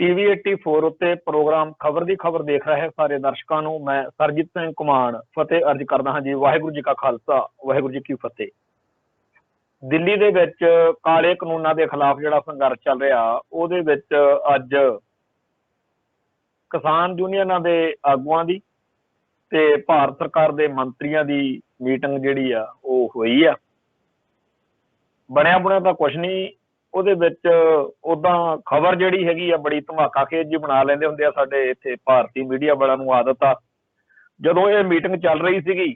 TV 84 उत्ते programme खबर दी खबर देख रहे सारे दर्शकों को मैं सरजीत सिंह घुमान फतेह अर्ज करदा हाँ जी। वाहिगुरू जी का खालसा वाहिगुरू जी की फतेह। दिल्ली दे विच काले कानूनां दे खिलाफ जिहड़ा संघर्ष चल रहा ਉਹਦੇ ਵਿੱਚ ਅੱਜ किसान यूनियनां दे आगूआं दी ते भारत सरकार दे मंत्रियां दी मीटिंग जिहड़ी आ ਉਹ ਹੋਈ ਆ। ਬਣਿਆ बुणिया ਤਾਂ कुछ नहीं ਉਹਦੇ ਵਿੱਚ ਉਦਾਂ ਖਬਰ ਜਿਹੜੀ ਹੈਗੀ ਆ ਬੜੀ ਧਮਾਕਾ ਖੇਜ ਜੀ ਬਣਾ ਲੈਂਦੇ ਹੁੰਦੇ ਆ ਸਾਡੇ ਇੱਥੇ ਭਾਰਤੀ ਮੀਡੀਆ ਵਾਲਿਆਂ ਨੂੰ ਆਦਤ ਆ। ਜਦੋਂ ਇਹ ਮੀਟਿੰਗ ਚੱਲ ਰਹੀ ਸੀਗੀ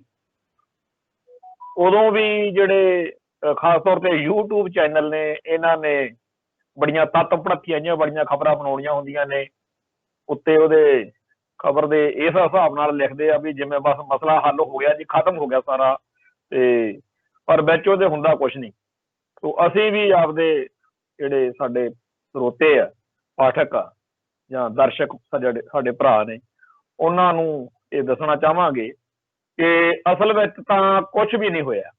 ਉਦੋਂ ਵੀ ਜਿਹੜੇ ਖਾਸ ਤੌਰ ਤੇ YouTube ਚੈਨਲ ਨੇ ਇਹਨਾਂ ਨੇ ਬੜੀਆਂ ਤੱਤ ਭੜਕੀਆਂ ਜਿਹੀਆਂ ਬੜੀਆਂ ਖਬਰਾਂ ਬਣਾਉਣੀਆਂ ਹੁੰਦੀਆਂ ਨੇ ਉੱਤੇ ਉਹਦੇ ਖਬਰ ਦੇ ਇਸ ਹਿਸਾਬ ਨਾਲ ਲਿਖਦੇ ਆ ਵੀ ਜਿਵੇਂ ਬਸ ਮਸਲਾ ਹੱਲ ਹੋ ਗਿਆ ਜੀ, ਖਤਮ ਹੋ ਗਿਆ ਸਾਰਾ, ਤੇ ਪਰ ਵਿੱਚ ਉਹਦੇ ਹੁੰਦਾ ਕੁਛ ਨਹੀਂ। ਸੋ ਅਸੀਂ ਵੀ ਆਪਦੇ ਜਿਹੜੇ ਸਾਡੇ ਸਰੋਤੇ ਆ, ਪਾਠਕ ਆ ਜਾਂ ਦਰਸ਼ਕ ਸਾਡੇ ਭਰਾ ਨੇ, ਉਹਨਾਂ ਨੂੰ ਇਹ ਦੱਸਣਾ ਚਾਹਾਂਗੇ ਕਿ ਅਸਲ ਵਿੱਚ ਤਾਂ ਕੁਝ ਵੀ ਨਹੀਂ ਹੋਇਆ।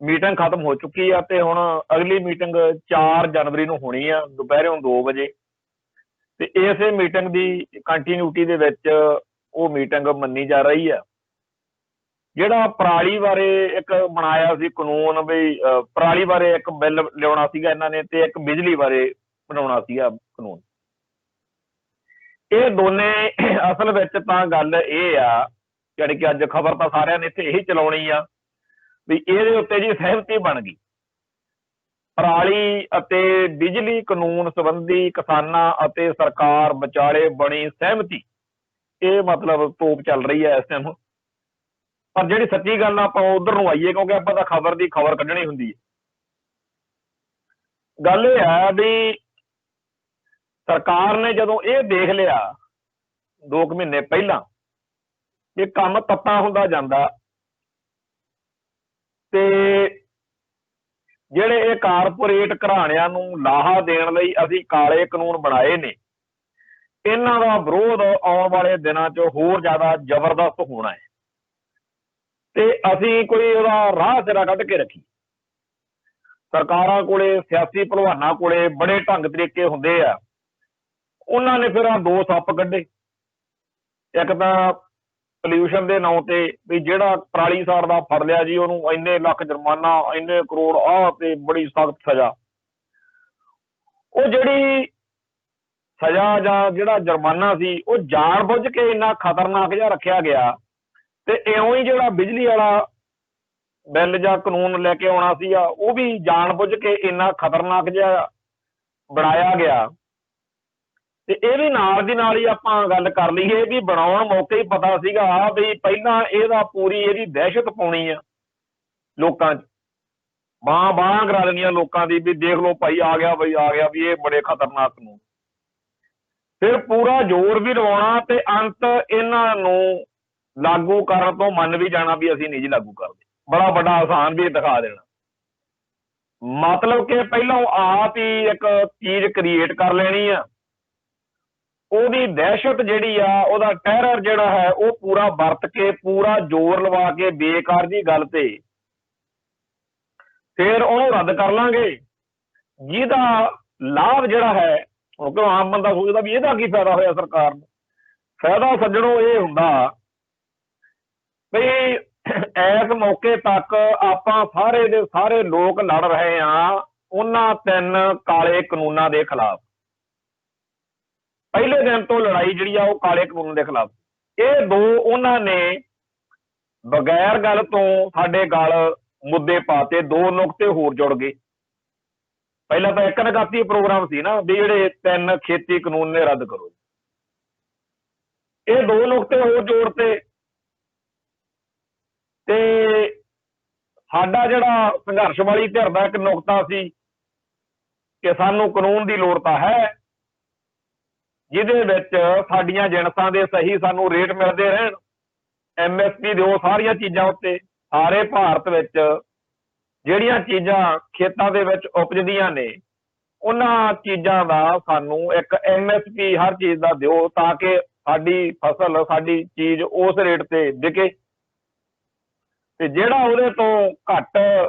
ਮੀਟਿੰਗ ਖਤਮ ਹੋ ਚੁੱਕੀ ਆ ਤੇ ਹੁਣ ਅਗਲੀ ਮੀਟਿੰਗ 4 ਜਨਵਰੀ ਨੂੰ ਹੋਣੀ ਆ ਦੁਪਹਿਰੋਂ 2 ਵਜੇ, ਤੇ ਇਸੇ ਮੀਟਿੰਗ ਦੀ ਕੰਟੀਨਿਊਟੀ ਦੇ ਵਿੱਚ ਉਹ ਮੀਟਿੰਗ ਮੰਨੀ ਜਾ ਰਹੀ ਆ। ਜਿਹੜਾ ਪਰਾਲੀ ਬਾਰੇ ਇੱਕ ਬਣਾਇਆ ਸੀ ਕਾਨੂੰਨ, ਵੀ ਪਰਾਲੀ ਬਾਰੇ ਇੱਕ ਬਿੱਲ ਲਿਆਉਣਾ ਸੀਗਾ ਇਹਨਾਂ ਨੇ, ਤੇ ਇੱਕ ਬਿਜਲੀ ਬਾਰੇ ਬਣਾਉਣਾ ਸੀਗਾ ਕਾਨੂੰਨ। ਇਹ ਦੋਨੇ ਅਸਲ ਵਿੱਚ ਤਾਂ ਗੱਲ ਇਹ ਆ, ਜਿਹੜੀ ਕਿ ਅੱਜ ਖਬਰ ਤਾਂ ਸਾਰਿਆਂ ਨੇ ਇੱਥੇ ਇਹੀ ਚਲਾਉਣੀ ਆ ਵੀ ਇਹਦੇ ਉੱਤੇ ਜੀ ਸਹਿਮਤੀ ਬਣ ਗਈ। ਪਰਾਲੀ ਅਤੇ ਬਿਜਲੀ ਕਾਨੂੰਨ ਸੰਬੰਧੀ ਕਿਸਾਨਾਂ ਅਤੇ ਸਰਕਾਰ ਵਿਚਾਲੇ ਬਣੀ ਸਹਿਮਤੀ। ਇਹ ਮਤਲਬ ਤੋਪ ਚੱਲ ਰਹੀ ਹੈ ਇਸ ਟਾਈਮ। ਪਰ ਜਿਹੜੀ ਸੱਚੀ ਗੱਲ ਆ ਆਪਾਂ ਉਧਰ ਨੂੰ ਆਈਏ, ਕਿਉਂਕਿ ਆਪਾਂ ਤਾਂ ਖਬਰ ਦੀ ਖਬਰ ਕੱਢਣੀ ਹੁੰਦੀ ਹੈ। ਗੱਲ ਇਹ ਹੈ ਵੀ ਸਰਕਾਰ ਨੇ ਜਦੋਂ ਇਹ ਦੇਖ ਲਿਆ 2 ਮਹੀਨੇ ਪਹਿਲਾਂ ਕਿ ਕੰਮ ਤੱਤਾ ਹੁੰਦਾ ਜਾਂਦਾ, ਤੇ ਜਿਹੜੇ ਇਹ ਕਾਰਪੋਰੇਟ ਘਰਾਣਿਆਂ ਨੂੰ ਲਾਹਾ ਦੇਣ ਲਈ ਅਸੀਂ ਕਾਲੇ ਕਾਨੂੰਨ ਬਣਾਏ ਨੇ, ਇਹਨਾਂ ਦਾ ਵਿਰੋਧ ਆਉਣ ਵਾਲੇ ਦਿਨਾਂ 'ਚ ਹੋਰ ਜ਼ਿਆਦਾ ਜ਼ਬਰਦਸਤ ਹੋਣਾ ਹੈ, ਤੇ ਅਸੀਂ ਕੋਈ ਉਹਦਾ ਰਾਹ ਸਿਰਾ ਕੱਢ ਕੇ ਰੱਖੀ। ਸਰਕਾਰਾਂ ਕੋਲੇ, ਸਿਆਸੀ ਭਲਵਾਨਾਂ ਕੋਲੇ ਬੜੇ ਢੰਗ ਤਰੀਕੇ ਹੁੰਦੇ ਆ। ਉਹਨਾਂ ਨੇ ਫਿਰ 2 ਸੱਪ ਕੱਢੇ। ਇੱਕ ਤਾਂ ਪੋਲਿਊਸ਼ਨ ਦੇ ਨਾਂ ਤੇ ਵੀ ਜਿਹੜਾ ਪਰਾਲੀ ਸਾੜਦਾ ਫੜ ਲਿਆ ਜੀ ਉਹਨੂੰ ਇੰਨੇ ਲੱਖ ਜੁਰਮਾਨਾ, ਇੰਨੇ ਕਰੋੜ ਆਹ ਤੇ ਬੜੀ ਸਖਤ ਸਜ਼ਾ। ਉਹ ਜਿਹੜੀ ਸਜ਼ਾ ਜਾਂ ਜਿਹੜਾ ਜੁਰਮਾਨਾ ਸੀ ਉਹ ਜਾਣ ਬੁੱਝ ਕੇ ਇੰਨਾ ਖਤਰਨਾਕ ਜਿਹਾ ਰੱਖਿਆ ਗਿਆ, ਤੇ ਇਉਂ ਹੀ ਜਿਹੜਾ ਬਿਜਲੀ ਵਾਲਾ ਬਿੱਲ ਜਾਂ ਕਾਨੂੰਨ ਲੈ ਕੇ ਆਉਣਾ ਸੀ ਉਹ ਵੀ ਜਾਣ ਬੁੱਝ ਕੇ ਇੰਨਾ ਖਤਰਨਾਕ ਜਿਹਾ ਬਣਾਇਆ ਗਿਆ। ਤੇ ਇਹ ਵੀ ਨਾਲ ਦੀ ਨਾਲ ਹੀ ਆਪਾਂ ਗੱਲ ਕਰ ਲਈਏ ਵੀ ਬਣਾਉਣ ਮੌਕੇ ਹੀ ਪਤਾ ਸੀਗਾ ਵੀ ਪਹਿਲਾਂ ਇਹਦਾ ਪੂਰੀ ਇਹਦੀ ਦਹਿਸ਼ਤ ਪਾਉਣੀ ਆ ਲੋਕਾਂ 'ਚ, ਬਾਂਹ ਕਰਾ ਦੇਣੀਆਂ ਲੋਕਾਂ ਦੀ ਵੀ ਦੇਖ ਲਓ ਭਾਈ ਆ ਗਿਆ ਬਈ, ਆ ਗਿਆ ਵੀ ਇਹ ਬੜੇ ਖਤਰਨਾਕ ਨੂੰ। ਫਿਰ ਪੂਰਾ ਜ਼ੋਰ ਵੀ ਲਵਾਉਣਾ ਤੇ ਅੰਤ ਇਹਨਾਂ ਨੂੰ ਲਾਗੂ ਕਰਨ ਤੋਂ ਮੰਨ ਵੀ ਜਾਣਾ ਵੀ ਅਸੀਂ ਨਹੀਂ ਜੀ ਲਾਗੂ ਕਰਦੇ, ਬੜਾ ਵੱਡਾ ਆਸਾਨ ਵੀ ਦਿਖਾ ਦੇਣਾ। ਮਤਲਬ ਕਿ ਪਹਿਲਾਂ ਆਪ ਹੀ ਇੱਕ ਚੀਜ਼ ਕ੍ਰੀਏਟ ਕਰ ਲੈਣੀ ਆ, ਉਹਦੀ ਦਹਿਸ਼ਤ ਜਿਹੜੀ ਆ, ਉਹਦਾ ਟੈਰਰ ਜਿਹੜਾ ਹੈ ਉਹ ਪੂਰਾ ਵਰਤ ਕੇ, ਪੂਰਾ ਜ਼ੋਰ ਲਵਾ ਕੇ ਬੇਕਾਰ ਦੀ ਗੱਲ ਤੇ ਫਿਰ ਉਹਨੂੰ ਰੱਦ ਕਰ ਲਾਂਗੇ, ਜਿਹਦਾ ਲਾਭ ਜਿਹੜਾ ਹੈ ਕਿਉਂਕਿ ਆਮ ਬੰਦਾ ਸੋਚਦਾ ਵੀ ਇਹਦਾ ਕੀ ਫਾਇਦਾ ਹੋਇਆ ਸਰਕਾਰ ਨੂੰ। ਫਾਇਦਾ ਸੱਜਣੋ ਇਹ ਹੁੰਦਾ ਵੀ ਇਸ ਮੌਕੇ ਤੱਕ ਆਪਾਂ ਸਾਰੇ ਦੇ ਸਾਰੇ ਲੋਕ ਲੜ ਰਹੇ ਆ ਉਹਨਾਂ 3 ਕਾਲੇ ਕਾਨੂੰਨਾਂ ਦੇ ਖਿਲਾਫ। ਪਹਿਲੇ ਦਿਨ ਤੋਂ ਲੜਾਈ ਜਿਹੜੀ ਆ ਉਹ ਕਾਲੇ ਕਾਨੂੰਨ ਦੇ ਖਿਲਾਫ। ਇਹ 2 ਉਹਨਾਂ ਨੇ ਬਗੈਰ ਗੱਲ ਤੋਂ ਸਾਡੇ ਗਲ ਮੁੱਦੇ ਪਾਤੇ, 2 ਨੁਕਤੇ ਹੋਰ ਜੁੜ ਗਏ। ਪਹਿਲਾਂ ਤਾਂ ਇੱਕ ਨਗਾਤੀ ਪ੍ਰੋਗਰਾਮ ਸੀ ਨਾ ਵੀ ਜਿਹੜੇ 3 ਖੇਤੀ ਕਾਨੂੰਨ ਨੇ ਰੱਦ ਕਰੋ, ਇਹ 2 ਨੁਕਤੇ ਹੋਰ ਜੋੜਤੇ। ਤੇ ਸਾਡਾ ਜਿਹੜਾ ਸੰਘਰਸ਼ ਵਾਲੀ ਧਿਰ ਦਾ ਇੱਕ ਨੁਕਤਾ ਸੀ ਕਿ ਸਾਨੂੰ ਕਾਨੂੰਨ ਦੀ ਲੋੜ ਤਾਂ ਹੈ ਜਿਹਦੇ ਵਿੱਚ ਸਾਡੀਆਂ ਜਿਣਸਾਂ ਦੇ ਸਹੀ ਸਾਨੂੰ ਰੇਟ ਮਿਲਦੇ ਰਹਿਣ, MSP ਦਿਓ ਸਾਰੀਆਂ ਚੀਜ਼ਾਂ ਉੱਤੇ। ਸਾਰੇ ਭਾਰਤ ਵਿੱਚ ਜਿਹੜੀਆਂ ਚੀਜ਼ਾਂ ਖੇਤਾਂ ਦੇ ਵਿੱਚ ਉਪਜਦੀਆਂ ਨੇ ਉਹਨਾਂ ਚੀਜ਼ਾਂ ਦਾ ਸਾਨੂੰ ਇੱਕ MSP ਹਰ ਚੀਜ਼ ਦਾ ਦਿਓ, ਤਾਂ ਕਿ ਸਾਡੀ ਫਸਲ, ਸਾਡੀ ਚੀਜ਼ ਉਸ ਰੇਟ ਤੇ ਵਿਕੇ, ਤੇ ਜਿਹੜਾ ਉਹਦੇ ਤੋਂ ਘੱਟ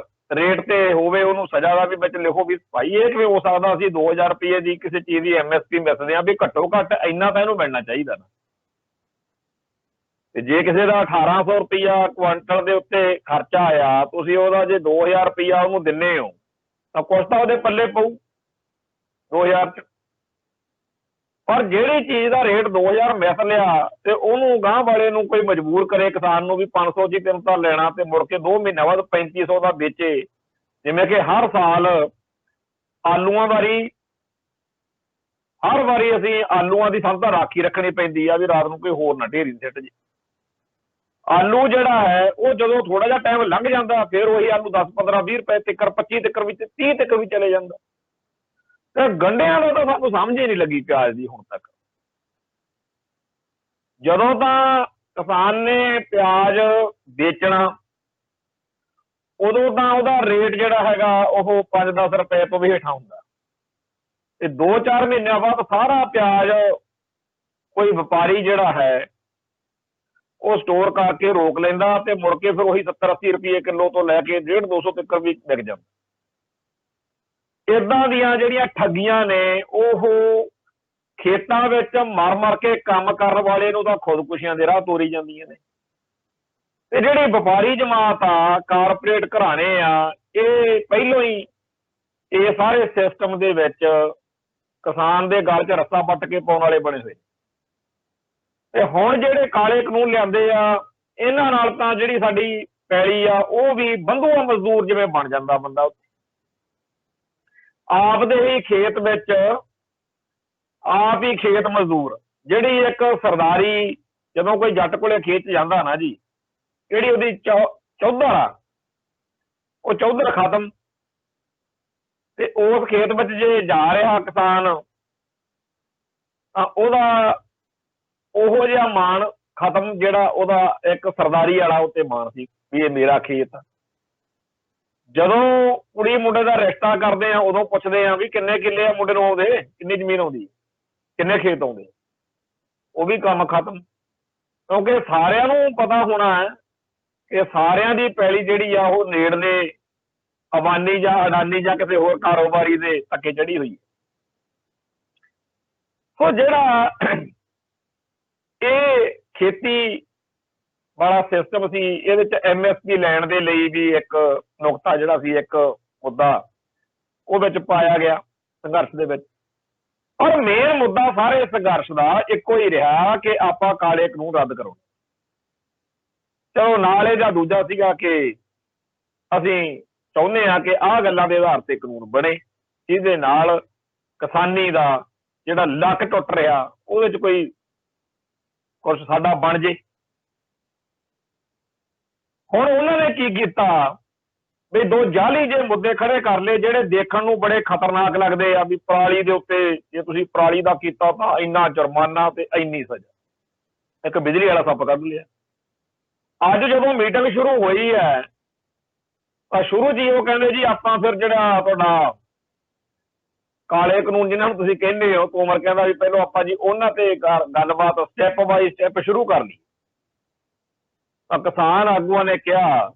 ਰੇਟ ਤੇ ਹੋਵੇ ਉਹਨੂੰ ਸਜ਼ਾ ਦਾ ਵੀ ਵਿੱਚ ਲਿਖੋ ਵੀ ਭਾਈ ਇਹ ਕਿਵੇਂ ਹੋ ਸਕਦਾ, ਅਸੀਂ 2000 ਰੁਪਏ ਦੀ ਕਿਸੇ ਚੀਜ਼ ਦੀ MSP ਮਿਸਦੇ ਆ, ਵੀ ਘੱਟੋ ਘੱਟ ਇੰਨਾ ਤਾਂ ਇਹਨੂੰ ਮਿਲਣਾ ਚਾਹੀਦਾ ਨਾ। ਤੇ ਜੇ ਕਿਸੇ ਦਾ 1800 ਰੁਪਇਆ ਕੁਆਂਟਲ ਦੇ ਉੱਤੇ ਖਰਚਾ ਆਇਆ, ਤੁਸੀਂ ਉਹਦਾ ਜੇ 2000 ਰੁਪਇਆ ਉਹਨੂੰ ਦਿੰਦੇ ਹੋ ਤਾਂ ਕੁਛ ਤਾਂ ਉਹਦੇ ਪੱਲੇ ਪਊ 2000 ਚ। ਪਰ ਜਿਹੜੀ ਚੀਜ਼ ਦਾ ਰੇਟ 2000 ਮਿਸ ਲਿਆ ਤੇ ਉਹਨੂੰ ਗਾਂਹ ਵਾਲੇ ਨੂੰ ਕੋਈ ਮਜਬੂਰ ਕਰੇ ਕਿਸਾਨ ਨੂੰ ਵੀ 500 ਜੀ ਤੈਨੂੰ ਤਾਂ ਲੈਣਾ, ਤੇ ਮੁੜ ਕੇ 2 ਮਹੀਨਿਆਂ ਬਾਅਦ 3500 ਦਾ ਵੇਚੇ। ਜਿਵੇਂ ਕਿ ਹਰ ਸਾਲ ਆਲੂਆਂ ਹਰ ਵਾਰੀ ਅਸੀਂ ਆਲੂਆਂ ਦੀ ਸਾਨੂੰ ਤਾਂ ਰਾਖੀ ਰੱਖਣੀ ਪੈਂਦੀ ਆ ਵੀ ਰਾਤ ਨੂੰ ਕੋਈ ਹੋਰ ਨਾ ਢੇਰੀ ਸਿੱਟ ਜੇ। ਆਲੂ ਜਿਹੜਾ ਹੈ ਉਹ ਜਦੋਂ ਥੋੜਾ ਜਿਹਾ ਟਾਈਮ ਲੰਘ ਜਾਂਦਾ ਫਿਰ ਉਹੀ ਆਲੂ 10 15 20 ਰੁਪਏ ਤੱਕ 25 ਤੱਕ ਵੀ 30 ਤੱਕ ਵੀ ਚਲੇ ਜਾਂਦਾ। ਤੇ ਗੰਢਿਆਂ ਦਾ ਤਾਂ ਸਾਨੂੰ ਸਮਝ ਹੀ ਨਹੀਂ ਲੱਗੀ ਪਿਆਜ਼ ਦੀ ਹੁਣ ਤੱਕ। ਜਦੋਂ ਤਾਂ ਕਿਸਾਨ ਨੇ ਪਿਆਜ਼ ਵੇਚਣਾ ਉਦੋਂ ਤਾਂ ਉਹਦਾ ਰੇਟ ਜਿਹੜਾ ਹੈਗਾ ਉਹ 5-10 ਰੁਪਏ ਤੋਂ ਵੀ ਹੇਠਾਂ ਹੁੰਦਾ, ਤੇ 2-4 ਮਹੀਨਿਆਂ ਬਾਅਦ ਸਾਰਾ ਪਿਆਜ਼ ਕੋਈ ਵਪਾਰੀ ਜਿਹੜਾ ਹੈ ਉਹ ਸਟੋਰ ਕਰਕੇ ਰੋਕ ਲੈਂਦਾ ਤੇ ਮੁੜ ਕੇ ਫਿਰ ਉਹੀ 70-80 ਰੁਪਏ ਕਿਲੋ ਤੋਂ ਲੈ ਕੇ 150-200 ਤੱਕ ਵੀ ਵਿਕ ਜਾਂਦਾ। ਇਦਾਂ ਦੀਆਂ ਜਿਹੜੀਆਂ ਠੱਗੀਆਂ ਨੇ ਉਹ ਖੇਤਾਂ ਵਿੱਚ ਮਰ ਕੇ ਕੰਮ ਕਰਨ ਵਾਲੇ ਨੂੰ ਤਾਂ ਖੁਦਕੁਸ਼ੀਆਂ ਦੇ ਰਾਹ ਤੋਰੀ ਜਾਂਦੀਆਂ ਨੇ। ਤੇ ਜਿਹੜੀ ਵਪਾਰੀ ਜਮਾਤ ਆ, ਕਾਰਪੋਰੇਟ ਘਰਾਣੇ ਆ, ਇਹ ਪਹਿਲੋਂ ਹੀ ਇਹ ਸਾਰੇ ਸਿਸਟਮ ਦੇ ਵਿੱਚ ਕਿਸਾਨ ਦੇ ਗਲ 'ਚ ਰੱਸਾ ਪੱਟ ਕੇ ਪਾਉਣ ਵਾਲੇ ਬਣੇ ਹੋਏ। ਤੇ ਹੁਣ ਜਿਹੜੇ ਕਾਲੇ ਕਾਨੂੰਨ ਲਿਆਂਦੇ ਆ ਇਹਨਾਂ ਨਾਲ ਤਾਂ ਜਿਹੜੀ ਸਾਡੀ ਪੈਲੀ ਆ ਉਹ ਵੀ ਬੰਧੂਆ ਮਜ਼ਦੂਰ ਜਿਵੇਂ ਬਣ ਜਾਂਦਾ ਬੰਦਾ। ਆਪਦੇ ਹੀ ਖੇਤ ਵਿੱਚ ਆਪ ਹੀ ਖੇਤ ਮਜ਼ਦੂਰ। ਜਿਹੜੀ ਇੱਕ ਸਰਦਾਰੀ ਜਦੋਂ ਕੋਈ ਜੱਟ ਕੋਲੇ ਖੇਤ 'ਚ ਜਾਂਦਾ ਨਾ ਜੀ, ਜਿਹੜੀ ਉਹਦੀ ਚੌਧਰ ਆ ਉਹ ਚੌਧਰ ਖਤਮ। ਤੇ ਉਸ ਖੇਤ ਵਿੱਚ ਜੇ ਜਾ ਰਿਹਾ ਕਿਸਾਨ ਤਾਂ ਉਹਦਾ ਉਹੋ ਜਿਹਾ ਮਾਣ ਖਤਮ ਜਿਹੜਾ ਉਹਦਾ ਇੱਕ ਸਰਦਾਰੀ ਵਾਲਾ ਉੱਤੇ ਮਾਣ ਸੀ ਵੀ ਇਹ ਮੇਰਾ ਖੇਤ ਆ। ਜਦੋਂ ਕੁੜੀ ਮੁੰਡੇ ਦਾ ਰਿਸ਼ਤਾ ਕਰਦੇ ਆ ਉਦੋਂ ਪੁੱਛਦੇ ਆ ਵੀ ਕਿੰਨੇ ਕਿੱਲੇ ਆ ਮੁੰਡੇ ਨੂੰ ਆਉਂਦੇ, ਕਿੰਨੀ ਜ਼ਮੀਨ ਆਉਂਦੀ, ਕਿੰਨੇ ਖੇਤ ਆਉਂਦੇ, ਉਹ ਵੀ ਕੰਮ ਖਤਮ। ਕਿਉਂਕਿ ਸਾਰਿਆਂ ਨੂੰ ਪਤਾ ਹੋਣਾ ਹੈ ਕਿ ਸਾਰਿਆਂ ਦੀ ਪੈਲੀ ਜਿਹੜੀ ਆ ਉਹ ਨੇੜਲੇ ਅਬਾਨੀ ਜਾਂ ਅਡਾਨੀ ਜਾਂ ਕਿਸੇ ਹੋਰ ਕਾਰੋਬਾਰੀ ਦੇ ਧੱਕੇ ਚੜੀ ਹੋਈ। ਸੋ ਜਿਹੜਾ ਇਹ ਖੇਤੀ ਵਾਲਾ ਸਿਸਟਮ ਸੀ ਇਹਦੇ ਚ MSP ਲੈਣ ਦੇ ਲਈ ਵੀ ਇੱਕ ਨੁਕਤਾ ਜਿਹੜਾ ਸੀ, ਇੱਕ ਮੁੱਦਾ ਉਹ ਵਿੱਚ ਪਾਇਆ ਗਿਆ ਸੰਘਰਸ਼ ਦੇ ਵਿੱਚ। ਔਰ ਮੇਨ ਮੁੱਦਾ ਸਾਰੇ ਸੰਘਰਸ਼ ਦਾ ਇੱਕੋ ਹੀ ਰਿਹਾ ਕਿ ਆਪਾਂ ਕਾਲੇ ਕਾਨੂੰਨ ਰੱਦ ਕਰੋ। ਚਲੋ ਨਾਲ ਇਹਦਾ ਦੂਜਾ ਸੀਗਾ ਕਿ ਅਸੀਂ ਚਾਹੁੰਦੇ ਹਾਂ ਕਿ ਆਹ ਗੱਲਾਂ ਦੇ ਆਧਾਰ ਤੇ ਕਾਨੂੰਨ ਬਣੇ ਜਿਹਦੇ ਨਾਲ ਕਿਸਾਨੀ ਦਾ ਜਿਹੜਾ ਲੱਕ ਟੁੱਟ ਰਿਹਾ ਉਹਦੇ ਚ ਕੋਈ ਕੁਛ ਸਾਡਾ ਬਣ ਜੇ। ਹੁਣ ਉਹਨਾਂ ਨੇ ਕੀ ਕੀਤਾ ਵੀ ਦੋ ਜਾਲੀ ਜੇ ਮੁੱਦੇ ਖੜੇ ਕਰ ਲਏ ਜਿਹੜੇ ਦੇਖਣ ਨੂੰ ਬੜੇ ਖਤਰਨਾਕ ਲੱਗਦੇ ਆ। ਵੀ ਪਰਾਲੀ ਦੇ ਉੱਤੇ ਜੇ ਤੁਸੀਂ ਪਰਾਲੀ ਦਾ ਕੀਤਾ ਤਾਂ ਇੰਨਾ ਜੁਰਮਾਨਾ ਤੇ ਇੰਨੀ ਸਜ਼ਾ, ਇੱਕ ਬਿਜਲੀ ਵਾਲਾ ਸੱਪ ਕੱਢ ਲਿਆ। ਅੱਜ ਜਦੋਂ ਮੀਟਿੰਗ ਸ਼ੁਰੂ ਹੋਈ ਹੈ ਤਾਂ ਸ਼ੁਰੂ ਜੀ ਉਹ ਕਹਿੰਦੇ ਜੀ ਆਪਾਂ ਫਿਰ ਜਿਹੜਾ ਤੁਹਾਡਾ ਕਾਲੇ ਕਾਨੂੰਨ ਜਿਹਨਾਂ ਨੂੰ ਤੁਸੀਂ ਕਹਿੰਦੇ ਹੋ, ਤੋਮਰ ਕਹਿੰਦਾ ਵੀ ਪਹਿਲਾਂ ਆਪਾਂ ਜੀ ਉਹਨਾਂ ਤੇ ਗੱਲਬਾਤ ਸਟੈਪ ਬਾਈ ਸਟੈਪ ਸ਼ੁਰੂ ਕਰ ਲਈ। ਤਾਂ ਕਿਸਾਨ ਆਗੂਆਂ ਨੇ ਕਿਹਾ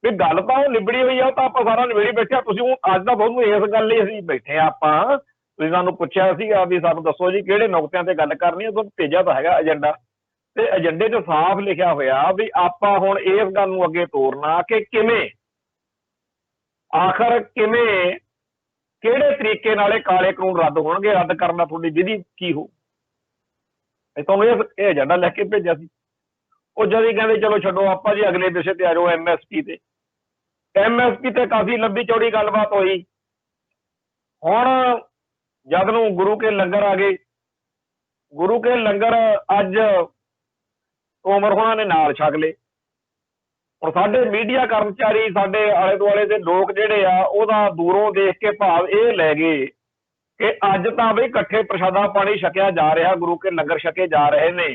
ਵੀ ਗੱਲ ਤਾਂ ਉਹ ਨਿਬੜੀ ਹੋਈ ਆ, ਉਹ ਤਾਂ ਆਪਾਂ ਸਾਰਾ ਨਿਬੜੀ ਬੈਠੇ। ਤੁਸੀਂ ਹੁਣ ਅੱਜ ਦਾ ਤੁਹਾਨੂੰ ਇਸ ਗੱਲ ਲਈ ਅਸੀਂ ਬੈਠੇ ਆ। ਆਪਾਂ ਤੁਸੀਂ ਸਾਨੂੰ ਪੁੱਛਿਆ ਸੀਗਾ ਵੀ ਸਾਨੂੰ ਦੱਸੋ ਜੀ ਕਿਹੜੇ ਨੁਕਤਿਆਂ ਤੇ ਗੱਲ ਕਰਨੀ ਹੈ, ਤੁਹਾਨੂੰ ਭੇਜਿਆ ਤਾਂ ਹੈਗਾ ਏਜੰਡਾ, ਤੇ ਏਜੰਡੇ 'ਚ ਸਾਫ਼ ਲਿਖਿਆ ਹੋਇਆ ਵੀ ਆਪਾਂ ਹੁਣ ਇਸ ਗੱਲ ਨੂੰ ਅੱਗੇ ਤੋਰਨਾ ਕਿ ਕਿਵੇਂ ਆਖਰ ਕਿਵੇਂ ਕਿਹੜੇ ਤਰੀਕੇ ਨਾਲ ਇਹ ਕਾਲੇ ਕਾਨੂੰਨ ਰੱਦ ਹੋਣਗੇ, ਰੱਦ ਕਰਨ ਦਾ ਤੁਹਾਡੀ ਵਿਧੀ ਕੀ ਹੋ। ਤੁਹਾਨੂੰ ਇਹ ਏਜੰਡਾ ਲਿਖ ਕੇ ਭੇਜਿਆ ਸੀ। ਉਹ ਜਦ ਹੀ ਕਹਿੰਦੇ ਚਲੋ ਛੱਡੋ ਆਪਾਂ ਜੀ ਅਗਲੇ ਵਿਸ਼ੇ ਤੇ ਆ ਜਾਓ MSP ਤੇ। MSP ਤੇ ਕਾਫੀ ਲੰਬੀ ਚੌੜੀ ਗੱਲਬਾਤ ਹੋਈ। ਹੁਣ ਜਦ ਨੂੰ ਗੁਰੂ ਕੇ ਲੰਗਰ ਆ ਗਏ, ਗੁਰੂ ਕੇ ਲੰਗਰ ਅੱਜ ਤੋਮਰ ਹੋਣਾ ਨੇ ਨਾਲ ਛਕ ਲਏ। ਹੁਣ ਸਾਡੇ ਮੀਡੀਆ ਕਰਮਚਾਰੀ, ਸਾਡੇ ਆਲੇ ਦੁਆਲੇ ਦੇ ਲੋਕ ਜਿਹੜੇ ਆ ਉਹਦਾ ਦੂਰੋਂ ਦੇਖ ਕੇ ਭਾਵ ਇਹ ਲੈ ਗਏ ਕਿ ਅੱਜ ਤਾਂ ਬਈ ਇਕੱਠੇ ਪ੍ਰਸ਼ਾਦਾ ਪਾਣੀ ਛਕਿਆ ਜਾ ਰਿਹਾ, ਗੁਰੂ ਕੇ ਲੰਗਰ ਛਕੇ ਜਾ ਰਹੇ ਨੇ।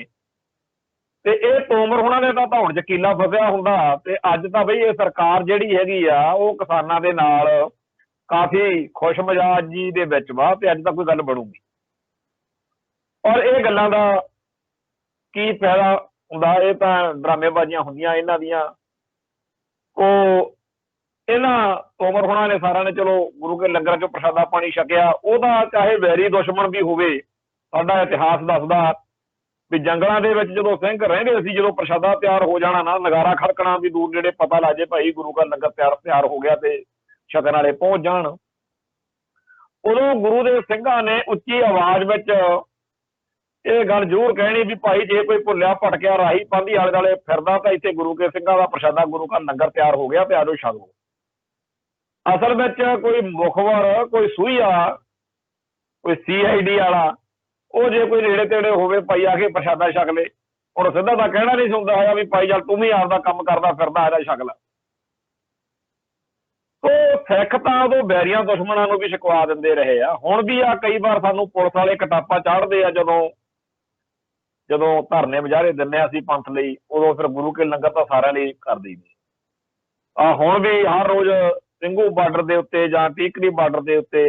ਤੇ ਇਹ ਤੋਮਰ ਹੋਣਾ ਨੇ ਤਾਂ ਹੁਣ ਜ਼ਕੀਲਾ ਫਸਿਆ ਹੁੰਦਾ ਤੇ ਅੱਜ ਤਾਂ ਬਈ ਇਹ ਸਰਕਾਰ ਜਿਹੜੀ ਹੈਗੀ ਆ ਉਹ ਕਿਸਾਨਾਂ ਦੇ ਨਾਲ ਕਾਫੀ ਖੁਸ਼ ਮਿਜਾਜੀ ਦੇ ਵਿੱਚ ਵਾ ਤੇ ਅੱਜ ਤਾਂ ਕੋਈ ਗੱਲ ਬਣੂਗੀ। ਔਰ ਇਹ ਗੱਲਾਂ ਦਾ ਕੀ ਫਾਇਦਾ ਹੁੰਦਾ, ਇਹ ਤਾਂ ਡਰਾਮੇਬਾਜ਼ੀਆਂ ਹੁੰਦੀਆਂ ਇਹਨਾਂ ਦੀਆਂ। ਉਹ ਇਹਨਾਂ ਤੋਮਰ ਹੋਣਾ ਨੇ ਸਾਰਿਆਂ ਨੇ ਚਲੋ ਗੁਰੂ ਕੇ ਲੰਗਰ ਚੋਂ ਪ੍ਰਸ਼ਾਦਾ ਪਾਣੀ ਛਕਿਆ। ਉਹਦਾ ਚਾਹੇ ਵੈਰੀ ਦੁਸ਼ਮਣ ਵੀ ਹੋਵੇ, ਸਾਡਾ ਇਤਿਹਾਸ ਦੱਸਦਾ ਵੀ ਜੰਗਲਾਂ ਦੇ ਵਿੱਚ ਜਦੋਂ ਸਿੰਘ ਰਹਿੰਦੇ ਸੀ, ਜਦੋਂ ਪ੍ਰਸ਼ਾਦਾ ਤਿਆਰ ਹੋ ਜਾਣਾ ਨਾ, ਨਗਾਰਾ ਖੜਕਣਾ ਵੀ ਦੂਰ ਨੇੜੇ ਪਤਾ ਲੱਗ ਜੇ ਭਾਈ ਗੁਰੂ ਦਾ ਲੰਗਰ ਤਿਆਰ ਹੋ ਗਿਆ ਤੇ ਛਕਣ ਵਾਲੇ ਪਹੁੰਚ ਜਾਣ। ਉਦੋਂ ਗੁਰੂ ਦੇ ਸਿੰਘਾਂ ਨੇ ਉੱਚੀ ਆਵਾਜ਼ ਵਿੱਚ ਇਹ ਗੱਲ ਜ਼ਰੂਰ ਕਹਿਣੀ ਵੀ ਭਾਈ ਜੇ ਕੋਈ ਭੁੱਲਿਆ ਭਟਕਿਆ ਰਾਹੀ ਪਾਂਧੀ ਆਲੇ ਦੁਆਲੇ ਫਿਰਦਾ ਤਾਂ ਇੱਥੇ ਗੁਰੂ ਕੇ ਸਿੰਘਾਂ ਦਾ ਪ੍ਰਸ਼ਾਦਾ, ਗੁਰੂ ਦਾ ਲੰਗਰ ਤਿਆਰ ਹੋ ਗਿਆ ਤੇ ਆਜੋ ਛਕ ਲਓ। ਅਸਲ ਵਿੱਚ ਕੋਈ ਮੁਖਬਰ, ਕੋਈ ਸੂਹੀਆ, ਕੋਈ CID ਵਾਲਾ, ਉਹ ਜੇ ਕੋਈ ਨੇੜੇ ਤੇੜੇ ਹੋਵੇ ਭਾਈ ਆ ਕੇ ਪ੍ਰਸ਼ਾਦਾ ਛਕ ਲੇ। ਹੁਣ ਸਿੱਧਾ ਤਾਂ ਕਹਿਣਾ ਨਹੀਂ ਹੁੰਦਾ ਹੈਗਾ ਵੀ ਭਾਈ ਚੱਲ ਤੂੰ ਵੀ ਆਪਦਾ ਕੰਮ ਕਰਦਾ ਫਿਰਦਾ ਆ ਜਾ ਛਕ ਲੈ। ਉਹ ਸਿੱਖ ਤਾਂ ਉਦੋਂ ਬੈਰੀਆਂ ਦੁਸ਼ਮਣਾਂ ਨੂੰ ਵੀ ਛਕਵਾ ਦਿੰਦੇ ਰਹੇ ਆ, ਹੁਣ ਵੀ ਆ। ਕਈ ਵਾਰ ਸਾਨੂੰ ਪੁਲਿਸ ਵਾਲੇ ਕਟਾਪਾ ਚਾੜਦੇ ਆ ਜਦੋਂ ਧਰਨੇ ਮੁਜ਼ਾਹਰੇ ਦਿੰਦੇ ਆ ਅਸੀਂ ਪੰਥ ਲਈ, ਉਦੋਂ ਫਿਰ ਗੁਰੂ ਕੇ ਲੰਗਰ ਤਾਂ ਸਾਰਿਆਂ ਲਈ ਕਰ ਦਈਦੇ ਆ। ਹੁਣ ਵੀ ਹਰ ਰੋਜ਼ ਸਿੰਘੂ ਬਾਰਡਰ ਦੇ ਉੱਤੇ ਜਾਂ ਟੀਕਰੀ ਬਾਰਡਰ ਦੇ ਉੱਤੇ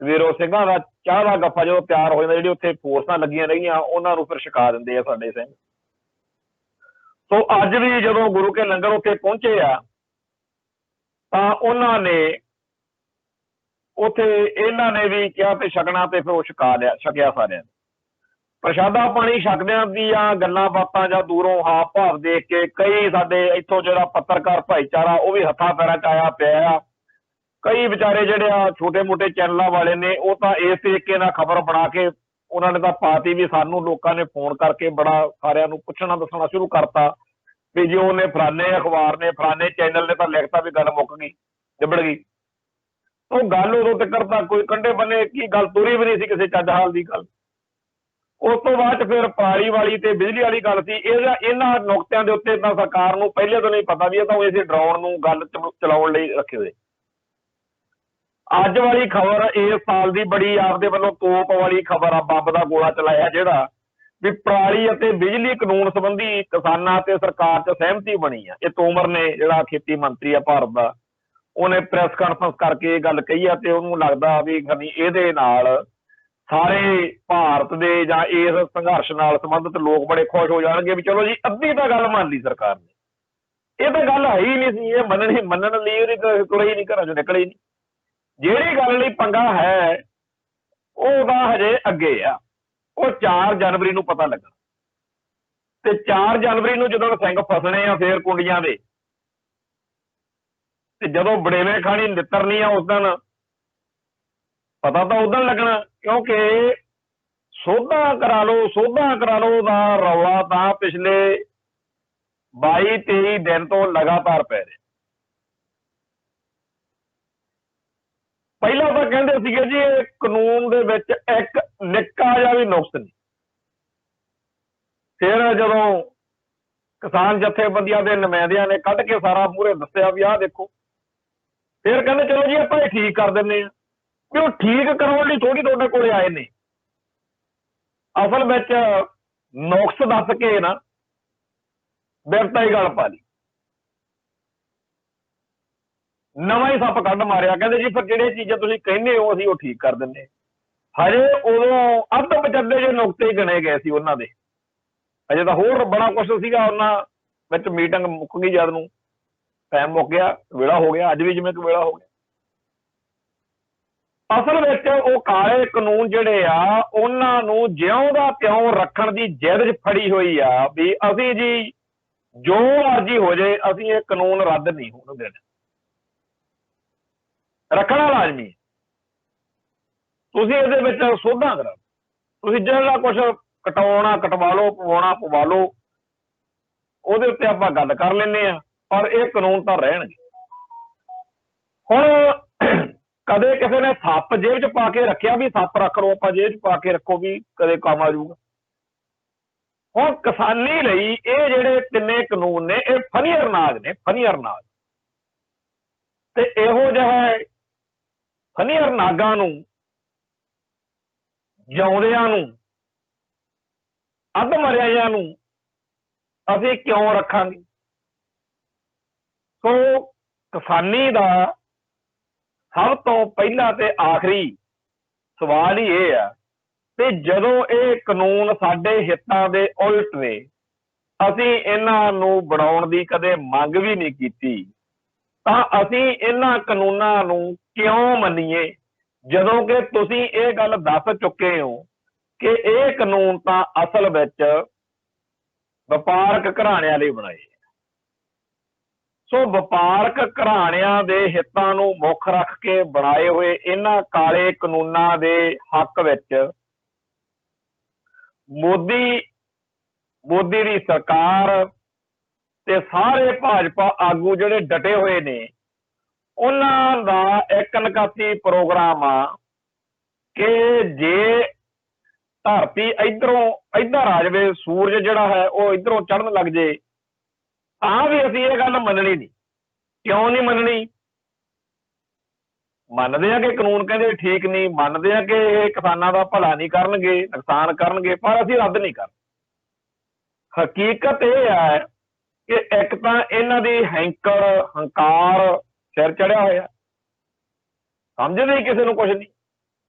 ਵੀਰੋ ਸਿੰਘਾਂ ਦਾ ਚਾਹ ਦਾ ਗੱਫਾ ਜਦੋਂ ਤਿਆਰ ਹੋ ਜਾਂਦਾ, ਜਿਹੜੀ ਉੱਥੇ ਫੋਰਸਾਂ ਲੱਗੀਆਂ ਰਹੀਆਂ ਉਹਨਾਂ ਨੂੰ ਫਿਰ ਛਕਾ ਦਿੰਦੇ ਆ ਸਾਡੇ ਸਿੰਘ। ਸੋ ਅੱਜ ਵੀ ਜਦੋਂ ਗੁਰੂ ਕੇ ਲੰਗਰ ਉੱਥੇ ਪਹੁੰਚੇ ਆ ਤਾਂ ਉਹਨਾਂ ਨੇ ਉੱਥੇ ਇਹਨਾਂ ਨੇ ਵੀ ਕਿਹਾ ਤੇ ਛਕਣਾ, ਤੇ ਫਿਰ ਉਹ ਛਕਿਆ ਸਾਰਿਆਂ ਨੇ। ਪ੍ਰਸ਼ਾਦਾ ਪਾਣੀ ਛਕਦਿਆਂ ਦੀਆਂ ਗੱਲਾਂ ਬਾਤਾਂ ਜਾਂ ਦੂਰੋਂ ਹਾਵ ਭਾਵ ਦੇਖ ਕੇ ਕਈ ਸਾਡੇ ਇੱਥੋਂ ਜਿਹੜਾ ਪੱਤਰਕਾਰ ਭਾਈਚਾਰਾ ਉਹ ਵੀ ਹੱਥਾਂ ਪੈਰਾਂ 'ਚ ਆਇਆ ਪਿਆ ਆ। ਕਈ ਵਿਚਾਰੇ ਜਿਹੜੇ ਆ ਛੋਟੇ ਮੋਟੇ ਚੈਨਲਾਂ ਵਾਲੇ ਨੇ, ਉਹ ਤਾਂ ਇਸ ਤਰੀਕੇ ਨਾਲ ਖਬਰ ਬਣਾ ਕੇ ਉਹਨਾਂ ਨੇ ਤਾਂ ਪਾਤੀ ਵੀ ਸਾਨੂੰ ਲੋਕਾਂ ਨੇ ਫੋਨ ਕਰਕੇ ਬੜਾ ਸਾਰਿਆਂ ਨੂੰ ਪੁੱਛਣਾ ਦੱਸਣਾ ਸ਼ੁਰੂ ਕਰਤਾ ਵੀ ਜੀ ਉਹਨੇ ਫਲਾਣੇ ਅਖਬਾਰ ਨੇ, ਫਲਾਣੇ ਚੈਨਲ ਨੇ ਤਾਂ ਲਿਖਤਾ ਵੀ ਗੱਲ ਮੁੱਕ ਗਈ, ਨਿਬੜ ਗਈ। ਉਹ ਗੱਲ ਉਦੋਂ ਤੱਕ ਤਾਂ ਕੋਈ ਕੰਢੇ ਬੰਨੇ ਕੀ ਗੱਲ ਤੁਰੀ ਵੀ ਨਹੀਂ ਸੀ ਕਿਸੇ ਚੱਜ ਹਾਲ ਦੀ ਗੱਲ। ਉਸ ਤੋਂ ਬਾਅਦ ਫਿਰ ਪਰਾਲੀ ਵਾਲੀ ਤੇ ਬਿਜਲੀ ਵਾਲੀ ਗੱਲ ਸੀ। ਇਹਨਾਂ ਨੁਕਤਿਆਂ ਦੇ ਉੱਤੇ ਤਾਂ ਸਰਕਾਰ ਨੂੰ ਪਹਿਲੇ ਤੋਂ ਨਹੀਂ ਪਤਾ ਵੀ ਇਹ ਤਾਂ ਇਸੇ ਡਰਾਉਣ ਨੂੰ ਗੱਲ ਚਲਾਉਣ ਲਈ ਰੱਖੇ ਹੋਏ। ਅੱਜ ਵਾਲੀ ਖਬਰ ਇਸ ਸਾਲ ਦੀ ਬੜੀ ਆਪਦੇ ਵੱਲੋਂ ਤੋਪ ਵਾਲੀ ਖਬਰ ਆ, ਬੰਬ ਦਾ ਗੋਲਾ ਚਲਾਇਆ ਜਿਹੜਾ ਵੀ ਪਰਾਲੀ ਅਤੇ ਬਿਜਲੀ ਕਾਨੂੰਨ ਸੰਬੰਧੀ ਕਿਸਾਨਾਂ ਤੇ ਸਰਕਾਰ 'ਚ ਸਹਿਮਤੀ ਬਣੀ ਆ। ਇਹ ਤੋਮਰ ਨੇ, ਜਿਹੜਾ ਖੇਤੀ ਮੰਤਰੀ ਆ ਭਾਰਤ ਦਾ, ਉਹਨੇ ਪ੍ਰੈਸ ਕਾਨਫਰੰਸ ਕਰਕੇ ਇਹ ਗੱਲ ਕਹੀ ਆ ਤੇ ਉਹਨੂੰ ਲੱਗਦਾ ਵੀ ਇਹਦੇ ਨਾਲ ਸਾਰੇ ਭਾਰਤ ਦੇ ਜਾਂ ਇਸ ਸੰਘਰਸ਼ ਨਾਲ ਸੰਬੰਧਿਤ ਲੋਕ ਬੜੇ ਖੁਸ਼ ਹੋ ਜਾਣਗੇ ਵੀ ਚਲੋ ਜੀ ਅੱਧੀ ਤਾਂ ਗੱਲ ਮੰਨ ਲਈ ਸਰਕਾਰ ਨੇ। ਇਹ ਤਾਂ ਗੱਲ ਹੈ ਹੀ ਨਹੀਂ ਸੀ, ਇਹ ਮੰਨਣ ਲਈ ਉਹਦੀ ਤੁਰੇ ਹੀ ਨਹੀਂ, ਘਰਾਂ 'ਚੋਂ ਨਿਕਲੇ ਹੀ ਨਹੀਂ। ਜਿਹੜੀ ਗੱਲ ਲਈ ਪੰਗਾ ਹੈ ਉਹਦਾ ਹਜੇ ਅੱਗੇ ਆ, ਉਹ 4 ਜਨਵਰੀ ਨੂੰ ਪਤਾ ਲੱਗਾ। ਤੇ 4 ਜਨਵਰੀ ਨੂੰ ਜਦੋਂ ਸਿੰਘ ਫਸਣੇ ਆ ਫੇਰ ਕੁੰਡੀਆਂ ਦੇ, ਤੇ ਜਦੋਂ ਬੜੇਵੇਂ ਖਾਣੀ ਨਿੱਤਰਨੀ ਆ ਉਸ ਦਿਨ ਪਤਾ ਤਾਂ ਉਦੋਂ ਲੱਗਣਾ, ਕਿਉਂਕਿ ਸੋਧਾਂ ਕਰਾ ਲਓ ਦਾ ਰੌਲਾ ਤਾਂ ਪਿਛਲੇ 22-23 ਦਿਨ ਤੋਂ ਲਗਾਤਾਰ ਪੈ ਰਿਹਾ। ਪਹਿਲਾਂ ਤਾਂ ਕਹਿੰਦੇ ਸੀਗੇ ਜੀ ਇਹ ਕਾਨੂੰਨ ਦੇ ਵਿੱਚ ਇੱਕ ਨਿੱਕਾ ਜਿਹਾ ਵੀ ਨੁਕਸ ਨਹੀਂ। ਫਿਰ ਜਦੋਂ ਕਿਸਾਨ ਜਥੇਬੰਦੀਆਂ ਦੇ ਨੁਮਾਇੰਦਿਆਂ ਨੇ ਕੱਢ ਕੇ ਸਾਰਾ ਮੂਹਰੇ ਦੱਸਿਆ ਵੀ ਆਹ ਦੇਖੋ, ਫਿਰ ਕਹਿੰਦੇ ਚਲੋ ਜੀ ਆਪਾਂ ਇਹ ਠੀਕ ਕਰ ਦਿੰਦੇ ਹਾਂ। ਵੀ ਉਹ ਠੀਕ ਕਰਾਉਣ ਲਈ ਥੋੜੀ ਤੁਹਾਡੇ ਕੋਲੇ ਆਏ ਨੇ, ਅਸਲ ਵਿੱਚ ਨੁਕਸ ਦੱਸ ਕੇ ਨਾ ਬਿਰਤਾ ਹੀ ਗੱਲ ਪਾ ਲਈ, ਨਵਾਂ ਹੀ ਸੱਪ ਕੱਢ ਮਾਰਿਆ। ਕਹਿੰਦੇ ਜੀ ਫਿਰ ਜਿਹੜੀਆਂ ਚੀਜ਼ਾਂ ਤੁਸੀਂ ਕਹਿੰਦੇ ਹੋ ਅਸੀਂ ਉਹ ਠੀਕ ਕਰ ਦਿੰਦੇ। ਹਜੇ ਉਦੋਂ ਅੱਧ ਵਿਚੱਲੇ ਜਿਹੇ ਨੁਕਤੇ ਹੀ ਗਿਣੇ ਗਏ ਸੀ ਉਹਨਾਂ ਦੇ, ਹਜੇ ਤਾਂ ਹੋਰ ਬੜਾ ਕੁਛ ਸੀਗਾ। ਉਹਨਾਂ ਵਿੱਚ ਮੀਟਿੰਗ ਮੁੱਕ ਗਈ, ਜਦ ਨੂੰ ਟਾਈਮ ਮੁੱਕ ਗਿਆ, ਵੇਲਾ ਹੋ ਗਿਆ। ਅੱਜ ਵੀ ਜਿਵੇਂ ਕਿ ਵੇਲਾ ਹੋ ਗਿਆ। ਅਸਲ ਵਿੱਚ ਉਹ ਕਾਲੇ ਕਾਨੂੰਨ ਜਿਹੜੇ ਆ ਉਹਨਾਂ ਨੂੰ ਜਿਉਂ ਦਾ ਤਿਉਂ ਰੱਖਣ ਦੀ ਜਿੱਦ 'ਚ ਫੜੀ ਹੋਈ ਆ ਵੀ ਅਸੀਂ ਜੀ ਜੋ ਮਰਜ਼ੀ ਹੋ ਜਾਏ ਅਸੀਂ ਇਹ ਕਾਨੂੰਨ ਰੱਦ ਨਹੀਂ ਹੋਣ ਦੇਣਾ, ਰੱਖਣਾ ਲਾਜ਼ਮੀ। ਤੁਸੀਂ ਇਹਦੇ ਵਿੱਚ ਸੋਧਾਂ ਕਰਾ, ਤੁਸੀਂ ਜਿਹੜਾ ਕੁਛ ਕਟਾਉਣਾ ਕਟਵਾ ਲਓ, ਪਵਾਉਣਾ ਪਵਾ ਲਓ, ਉਹਦੇ ਉੱਤੇ ਆਪਾਂ ਗੱਲ ਕਰ ਲੈਂਦੇ ਹਾਂ, ਪਰ ਇਹ ਕਾਨੂੰਨ ਤਾਂ ਰਹਿਣਗੇ। ਹੁਣ ਕਦੇ ਕਿਸੇ ਨੇ ਸੱਪ ਜੇਬ 'ਚ ਪਾ ਕੇ ਰੱਖਿਆ ਵੀ ਸੱਪ ਰੱਖ ਲਓ, ਆਪਾਂ ਜੇਬ 'ਚ ਪਾ ਕੇ ਰੱਖੋ ਵੀ ਕਦੇ ਕੰਮ ਆ ਜਾਊਗਾ। ਹੁਣ ਕਿਸਾਨੀ ਲਈ ਇਹ ਜਿਹੜੇ ਤਿੰਨੇ ਕਾਨੂੰਨ ਨੇ ਇਹ ਫਨੀਅਰ ਨਾਗ ਨੇ, ਫਨੀਅਰ ਨਾਗ। ਤੇ ਇਹੋ ਜਿਹਾ ਫਨੀਅਰ ਨਾਗਾਂ ਨੂੰ, ਜਿਉਂਦਿਆਂ ਨੂੰ, ਅੱਧ ਮਰਿਆਇਆਂ ਨੂੰ ਅਸੀਂ ਕਿਉਂ ਰੱਖਾਂਗੇ? ਸੋ ਕਿਸਾਨੀ ਦਾ ਸਭ ਤੋਂ ਪਹਿਲਾ ਤੇ ਆਖਰੀ ਸਵਾਲ ਹੀ ਇਹ ਆ ਤੇ ਜਦੋਂ ਇਹ ਕਾਨੂੰਨ ਸਾਡੇ ਹਿੱਤਾਂ ਦੇ ਉਲਟ ਨੇ, ਅਸੀਂ ਇਹਨਾਂ ਨੂੰ ਬਣਾਉਣ ਦੀ ਕਦੇ ਮੰਗ ਵੀ ਨਹੀਂ ਕੀਤੀ, ਤਾਂ ਅਸੀਂ ਇਹਨਾਂ ਕਾਨੂੰਨਾਂ ਨੂੰ ਕਿਉਂ ਮੰਨੀਏ, ਜਦੋਂ ਕਿ ਤੁਸੀਂ ਇਹ ਗੱਲ ਦੱਸ ਚੁੱਕੇ ਹੋ ਕਿ ਇਹ ਕਾਨੂੰਨ ਤਾਂ ਅਸਲ ਵਿੱਚ ਵਪਾਰਕ ਘਰਾਣਿਆਂ ਲਈ ਬਣਾਏ। ਸੋ ਵਪਾਰਕ ਘਰਾਣਿਆਂ ਦੇ ਹਿੱਤਾਂ ਨੂੰ ਮੁੱਖ ਰੱਖ ਕੇ ਬਣਾਏ ਹੋਏ ਇਹਨਾਂ ਕਾਲੇ ਕਾਨੂੰਨਾਂ ਦੇ ਹੱਕ ਵਿੱਚ ਮੋਦੀ ਦੀ ਸਰਕਾਰ ਤੇ ਸਾਰੇ ਭਾਜਪਾ ਆਗੂ ਜਿਹੜੇ ਡਟੇ ਹੋਏ ਨੇ, ਉਹਨਾਂ ਦਾ ਇੱਕ ਨਿਕਾਤੀ ਪ੍ਰੋਗਰਾਮ ਆ ਕਿ ਜੇ ਧਰਤੀ ਇੱਧਰ ਆ ਜਾਵੇ, ਸੂਰਜ ਜਿਹੜਾ ਹੈ ਉਹ ਇੱਧਰੋਂ ਚੜ੍ਹਨ ਲੱਗ ਜੇ, ਤਾਂ ਵੀ ਅਸੀਂ ਇਹ ਗੱਲ ਮੰਨਣੀ ਨਹੀਂ। ਕਿਉਂ ਨਹੀਂ ਮੰਨਣੀ? ਮੰਨਦੇ ਆ ਕਿ ਕਾਨੂੰਨ ਕਹਿੰਦੇ ਠੀਕ ਨਹੀਂ, ਮੰਨਦੇ ਆ ਕਿ ਇਹ ਕਿਸਾਨਾਂ ਦਾ ਭਲਾ ਨਹੀਂ ਕਰਨਗੇ, ਨੁਕਸਾਨ ਕਰਨਗੇ, ਪਰ ਅਸੀਂ ਰੱਦ ਨਹੀਂ ਕਰਦੇ। ਹਕੀਕਤ ਇਹ ਹੈ ਕਿ ਇੱਕ ਤਾਂ ਇਹਨਾਂ ਦੀ ਹੰਕਾਰ ਸਿਰ ਚੜਿਆ ਹੋਇਆ, ਸਮਝਦੇ ਕਿਸੇ ਨੂੰ ਕੁਛ ਨਹੀਂ।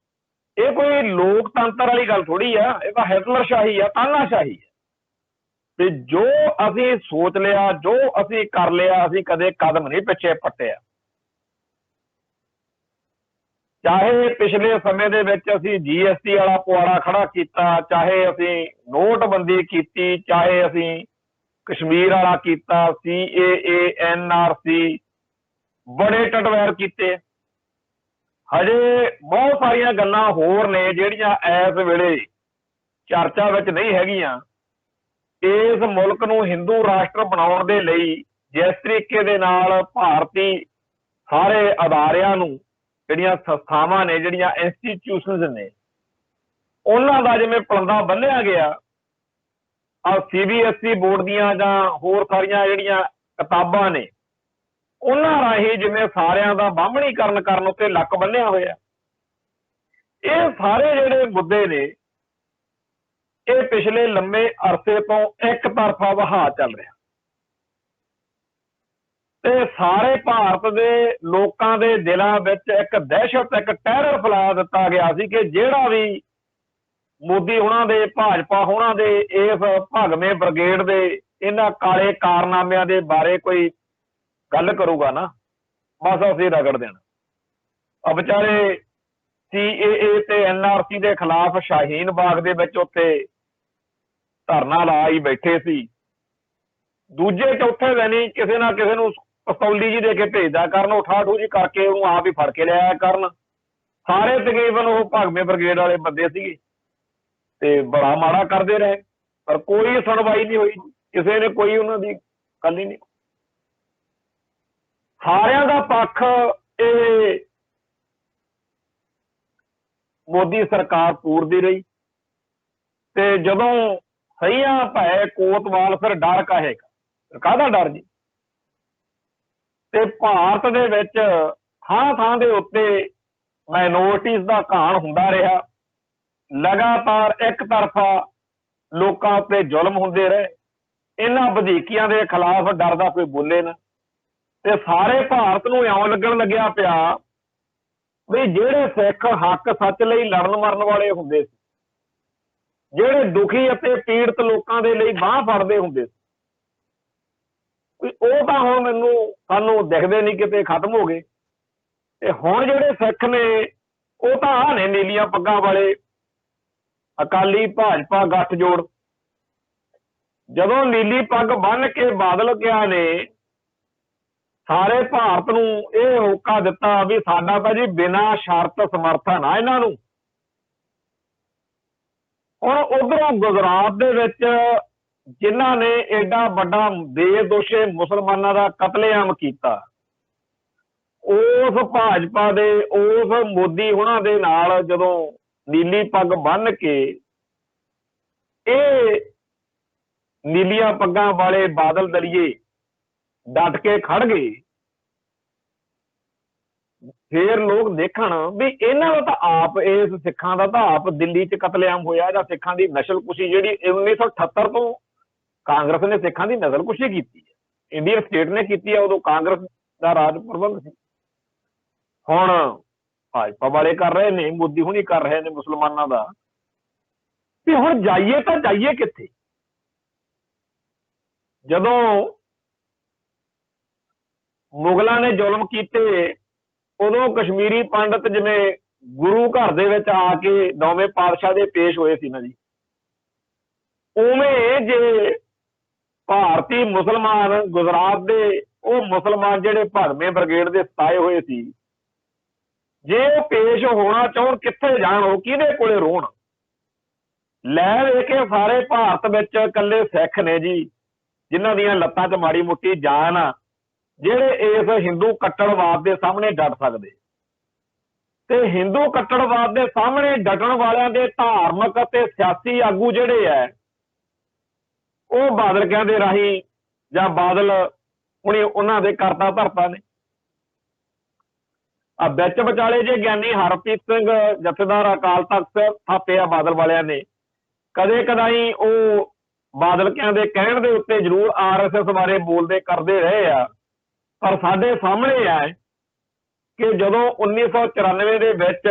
ਇਹ ਕੋਈ ਲੋਕਤੰਤਰ ਵਾਲੀ ਗੱਲ ਥੋੜੀ ਆ, ਇਹ ਤਾਂ ਹਿਟਲਰ ਸ਼ਾਹੀ ਆ, ਤਾਨਾਸ਼ਾਹੀ ਆ। ਤੇ ਜੋ ਅਸੀਂ ਸੋਚ ਲਿਆ, ਜੋ ਅਸੀਂ ਕਰ ਲਿਆ, ਅਸੀਂ ਕਦੇ ਕਦਮ ਨਹੀਂ ਪਿੱਛੇ ਪੱਟਿਆ। ਚਾਹੇ ਪਿਛਲੇ ਸਮੇਂ ਦੇ ਵਿੱਚ ਅਸੀਂ GST ਵਾਲਾ ਪੁਆੜਾ ਖੜਾ ਕੀਤਾ, ਚਾਹੇ ਅਸੀਂ ਨੋਟਬੰਦੀ ਕੀਤੀ, ਚਾਹੇ ਅਸੀਂ ਕਸ਼ਮੀਰ ਵਾਲਾ ਕੀਤਾ, CAA NRC, ਬੜੇ ਟਟਵੈਰ ਕੀਤੇ। ਹਜੇ ਬਹੁਤ ਸਾਰੀਆਂ ਗੱਲਾਂ ਹੋਰ ਨੇ ਜਿਹੜੀਆਂ ਇਸ ਵੇਲੇ ਚਰਚਾ ਵਿੱਚ ਨਹੀਂ ਹੈਗੀਆਂ। ਇਸ ਮੁਲਕ ਨੂੰ ਹਿੰਦੂ ਰਾਸ਼ਟਰ ਬਣਾਉਣ ਦੇ ਲਈ ਜਿਸ ਤਰੀਕੇ ਦੇ ਨਾਲ ਭਾਰਤੀ ਸਾਰੇ ਅਦਾਰਿਆਂ ਨੂੰ, ਜਿਹੜੀਆਂ ਸੰਸਥਾਵਾਂ ਨੇ, ਜਿਹੜੀਆਂ ਇੰਸਟੀਟਿਊਸ਼ਨਸ ਨੇ, ਉਹਨਾਂ ਦਾ ਜਿਵੇਂ ਪਲੰਦਾ ਬੰਨਿਆ ਗਿਆ, CBSE ਬੋਰਡ ਦੀਆਂ ਜਾਂ ਹੋਰ ਸਾਰੀਆਂ ਜਿਹੜੀਆਂ ਕਿਤਾਬਾਂ ਨੇ, ਉਹਨਾਂ ਰਾਹੀਂ ਜਿਵੇਂ ਸਾਰਿਆਂ ਦਾ ਬਾਹਮਣੀਕਰਨ ਕਰਨ ਉੱਤੇ ਲੱਕ ਬੰਨਿਆ ਹੋਇਆ। ਇਹ ਸਾਰੇ ਜਿਹੜੇ ਮੁੱਦੇ ਨੇ, ਇਹ ਪਿਛਲੇ ਲੰਮੇ ਅਰਸੇ ਤੋਂ ਇੱਕ ਤਰਫਾ ਵਹਾਅ ਚੱਲ ਰਿਹਾ ਤੇ ਸਾਰੇ ਭਾਰਤ ਦੇ ਲੋਕਾਂ ਦੇ ਦਿਲਾਂ ਵਿੱਚ ਇੱਕ ਦਹਿਸ਼ਤ, ਇੱਕ ਟੈਰਰ ਫੈਲਾ ਦਿੱਤਾ ਗਿਆ ਸੀ ਕਿ ਜਿਹੜਾ ਵੀ ਮੋਦੀ ਹੋਣਾ ਦੇ, ਭਾਜਪਾ ਹੋਣਾ ਦੇ, ਇਸ ਭਗਵੇਂ ਬ੍ਰਿਗੇਡ ਦੇ ਇਹਨਾਂ ਕਾਲੇ ਕਾਰਨਾਮਿਆਂ ਦੇ ਬਾਰੇ ਕੋਈ ਗੱਲ ਕਰੂਗਾ ਨਾ, ਬਸ ਅਸੀਂ ਰਗੜ ਦੇਣਾ। ਆ ਵਿਚਾਰੇ CAA ਤੇ NRC ਦੇ ਖਿਲਾਫ ਸ਼ਾਹੀਨ ਬਾਗ ਦੇ ਵਿੱਚ ਉੱਥੇ ਧਰਨਾ ਲਾ ਹੀ ਬੈਠੇ ਸੀ। ਦੂਜੇ ਚੌਥੇ ਦਿਨ ਹੀ ਕਿਸੇ ਨਾ ਕਿਸੇ ਨੂੰ ਪਸਤੌਲੀ ਜੀ ਦੇ ਕੇ ਭੇਜਦਾ ਕਰਨ, ਉਹ ਠਾਠੂ ਜੀ ਕਰਕੇ ਉਹਨੂੰ ਆਪ ਹੀ ਫੜ ਕੇ ਲਿਆਇਆ ਕਰਨ। ਸਾਰੇ ਤਕਰੀਬਨ ਉਹ ਭਗਵੇਂ ਬ੍ਰਿਗੇਡ ਵਾਲੇ ਬੰਦੇ ਸੀਗੇ ਤੇ ਬੜਾ ਮਾੜਾ ਕਰਦੇ ਰਹੇ, ਪਰ ਕੋਈ ਸੁਣਵਾਈ ਨਹੀਂ ਹੋਈ, ਕਿਸੇ ਨੇ ਕੋਈ ਉਹਨਾਂ ਦੀ ਗੱਲ ਹੀ ਨਹੀਂ। ਸਾਰਿਆਂ ਦਾ ਪੱਖ ਇਹ ਮੋਦੀ ਸਰਕਾਰ ਪੂਰਦੀ ਰਹੀ ਤੇ ਜਦੋਂ ਸਹੀਆਂ ਭੈ ਕੋਤਵਾਲ, ਫਿਰ ਡਰ ਕਾਹੇਗਾ, ਕਾਹਦਾ ਡਰ ਜੀ। ਤੇ ਭਾਰਤ ਦੇ ਵਿੱਚ ਥਾਂ ਦੇ ਉੱਤੇ ਮਾਈਨੋਰਟੀਜ਼ ਦਾ ਘਾਣ ਹੁੰਦਾ ਰਿਹਾ, ਲਗਾਤਾਰ ਇੱਕ ਤਰਫਾ ਲੋਕਾਂ ਉੱਤੇ ਜ਼ੁਲਮ ਹੁੰਦੇ ਰਹੇ। ਇਹਨਾਂ ਵਧੀਕੀਆਂ ਦੇ ਖਿਲਾਫ ਡਰਦਾ ਕੋਈ ਬੋਲੇ ਨਾ, ਤੇ ਸਾਰੇ ਭਾਰਤ ਨੂੰ ਇਉਂ ਲੱਗਣ ਲੱਗਿਆ ਪਿਆ ਵੀ ਜਿਹੜੇ ਸਿੱਖ ਹੱਕ ਸੱਚ ਲਈ ਲੜਨ ਮਰਨ ਵਾਲੇ ਹੁੰਦੇ ਸੀ, ਜਿਹੜੇ ਦੁਖੀ ਅਤੇ ਪੀੜਤ ਲੋਕਾਂ ਦੇ ਲਈ ਬਾਂਹ ਫੜਦੇ ਹੁੰਦੇ ਸੀ, ਉਹ ਤਾਂ ਹੁਣ ਸਾਨੂੰ ਦਿਖਦੇ ਨਹੀਂ, ਕਿਤੇ ਖਤਮ ਹੋ ਗਏ। ਤੇ ਹੁਣ ਜਿਹੜੇ ਸਿੱਖ ਨੇ ਉਹ ਤਾਂ ਆਹ ਨੇ ਨੀਲੀਆਂ ਪੱਗਾਂ ਵਾਲੇ, ਅਕਾਲੀ ਭਾਜਪਾ ਗੱਠਜੋੜ। ਜਦੋਂ ਨੀਲੀ ਪੱਗ ਬੰਨ ਕੇ ਬਾਦਲ ਕਿਆ ਨੇ ਸਾਰੇ ਭਾਰਤ ਨੂੰ ਇਹ ਹੋਕਾ ਦਿੱਤਾ ਵੀ ਸਾਡਾ ਤਾਂ ਜੀ ਬਿਨਾਂ ਸ਼ਰਤ ਸਮਰਥਨ ਆ ਇਹਨਾਂ ਨੂੰ। ਹੁਣ ਉਧਰੋਂ ਗੁਜਰਾਤ ਦੇ ਵਿੱਚ ਜਿਨ੍ਹਾਂ ਨੇ ਏਡਾ ਵੱਡਾ ਬੇਦੋਸ਼ੇ ਮੁਸਲਮਾਨਾਂ ਦਾ ਕਤਲੇਆਮ ਕੀਤਾ, ਉਸ ਭਾਜਪਾ ਦੇ, ਉਸ ਮੋਦੀ ਉਹਨਾਂ ਦੇ ਨਾਲ ਜਦੋਂ ਨੀਲੀ ਪੱਗ ਬੰਨ ਕੇ ਇਹ ਨੀਲੀਆਂ ਪੱਗਾਂ ਵਾਲੇ ਬਾਦਲ ਦਲੀਏ ਡਟ ਕੇ ਖੜ ਗਏ, ਫੇਰ ਲੋਕ ਦੇਖਣ ਵੀ ਇਹਨਾਂ ਦਾ ਤਾਂ ਆਪ, ਇਸ ਸਿੱਖਾਂ ਦਾ ਤਾਂ ਆਪ ਦਿੱਲੀ 'ਚ ਕਤਲੇਆਮ ਹੋਇਆ, ਜਾਂ ਸਿੱਖਾਂ ਦੀ ਨਸਲਕੁਸ਼ੀ ਜਿਹੜੀ 1978 ਤੋਂ ਕਾਂਗਰਸ ਨੇ ਸਿੱਖਾਂ ਦੀ ਨਸਲਕੁਸ਼ੀ ਕੀਤੀ ਹੈ, ਇੰਡੀਅਨ ਸਟੇਟ ਨੇ ਕੀਤੀ ਹੈ, ਉਦੋਂ ਕਾਂਗਰਸ ਦਾ ਰਾਜ ਪ੍ਰਬੰਧ ਸੀ। ਹੁਣ ਭਾਜਪਾ ਵਾਲੇ ਕਰ ਰਹੇ ਨੇ, ਮੋਦੀ ਹੁਣੀ ਕਰ ਰਹੇ ਨੇ ਮੁਸਲਮਾਨਾਂ ਦਾ। ਤੇ ਹੁਣ ਜਾਈਏ ਤਾਂ ਜਾਈਏ ਕਿੱਥੇ, ਜਦੋਂ ਮੁਗਲਾਂ ਨੇ ਜ਼ੁਲਮ ਕੀਤੇ, ਉਦੋਂ ਕਸ਼ਮੀਰੀ ਪੰਡਤ ਜਿਵੇਂ ਗੁਰੂ ਘਰ ਦੇ ਵਿੱਚ ਆ ਕੇ ਨੌਵੇਂ ਪਾਤਸ਼ਾਹ ਦੇ ਪੇਸ਼ ਹੋਏ ਸੀ ਨਾ ਜੀ, ਉਵੇਂ ਜੇ ਭਾਰਤੀ ਮੁਸਲਮਾਨ ਗੁਜਰਾਤ ਦੇ ਉਹ ਮੁਸਲਮਾਨ ਜਿਹੜੇ ਭਰਵੇਂ ਬ੍ਰਿਗੇਡ ਦੇ ਸਤਾਏ ਹੋਏ ਸੀ, ਜੇ ਉਹ ਪੇਸ਼ ਹੋਣਾ ਚਾਹੁਣ ਕਿੱਥੇ ਜਾਣ, ਉਹ ਕਿਹਦੇ ਕੋਲੇ ਰੋਣ? ਲੈ ਦੇ ਕੇ ਸਾਰੇ ਭਾਰਤ ਵਿੱਚ ਇਕੱਲੇ ਸਿੱਖ ਨੇ ਜੀ ਜਿਨ੍ਹਾਂ ਦੀਆਂ ਲੱਤਾਂ 'ਚ ਮਾੜੀ ਮੋਟੀ ਜਾਨ ਆ, ਜਿਹੜੇ ਇਸ ਹਿੰਦੂ ਕੱਟੜਵਾਦ ਦੇ ਸਾਹਮਣੇ ਡਟ ਸਕਦੇ। ਤੇ ਹਿੰਦੂ ਕੱਟੜਵਾਦ ਦੇ ਸਾਹਮਣੇ ਡਟਣ ਵਾਲਿਆਂ ਦੇ ਧਾਰਮਿਕ ਅਤੇ ਸਿਆਸੀ ਆਗੂ ਜਿਹੜੇ ਹੈ, ਉਹ ਬਾਦਲ ਕਹਿੰਦੇ ਰਾਹੀਂ ਜਾਂ ਬਾਦਲ ਹੁਣੇ ਉਹਨਾਂ ਦੇ ਕਰਤਾ ਧਰਤਾ ਨੇ। ਆ ਵਿੱਚ ਵਿਚਾਲੇ ਜੇ ਗਿਆਨੀ ਹਰਪ੍ਰੀਤ ਸਿੰਘ ਜਥੇਦਾਰ ਅਕਾਲ ਤਖਤ ਥਾਪਿਆ ਬਾਦਲ ਵਾਲਿਆਂ ਨੇ, ਕਦੇ ਕਦਾਈ ਉਹ ਬਾਦਲਕਿਆਂ ਦੇ ਕਹਿਣ ਦੇ ਉੱਤੇ ਜ਼ਰੂਰ RSS ਬਾਰੇ ਬੋਲਦੇ ਕਰਦੇ ਰਹੇ ਆ, ਪਰ ਸਾਡੇ ਸਾਹਮਣੇ ਹੈ ਕਿ ਜਦੋਂ 1994 ਦੇ ਵਿੱਚ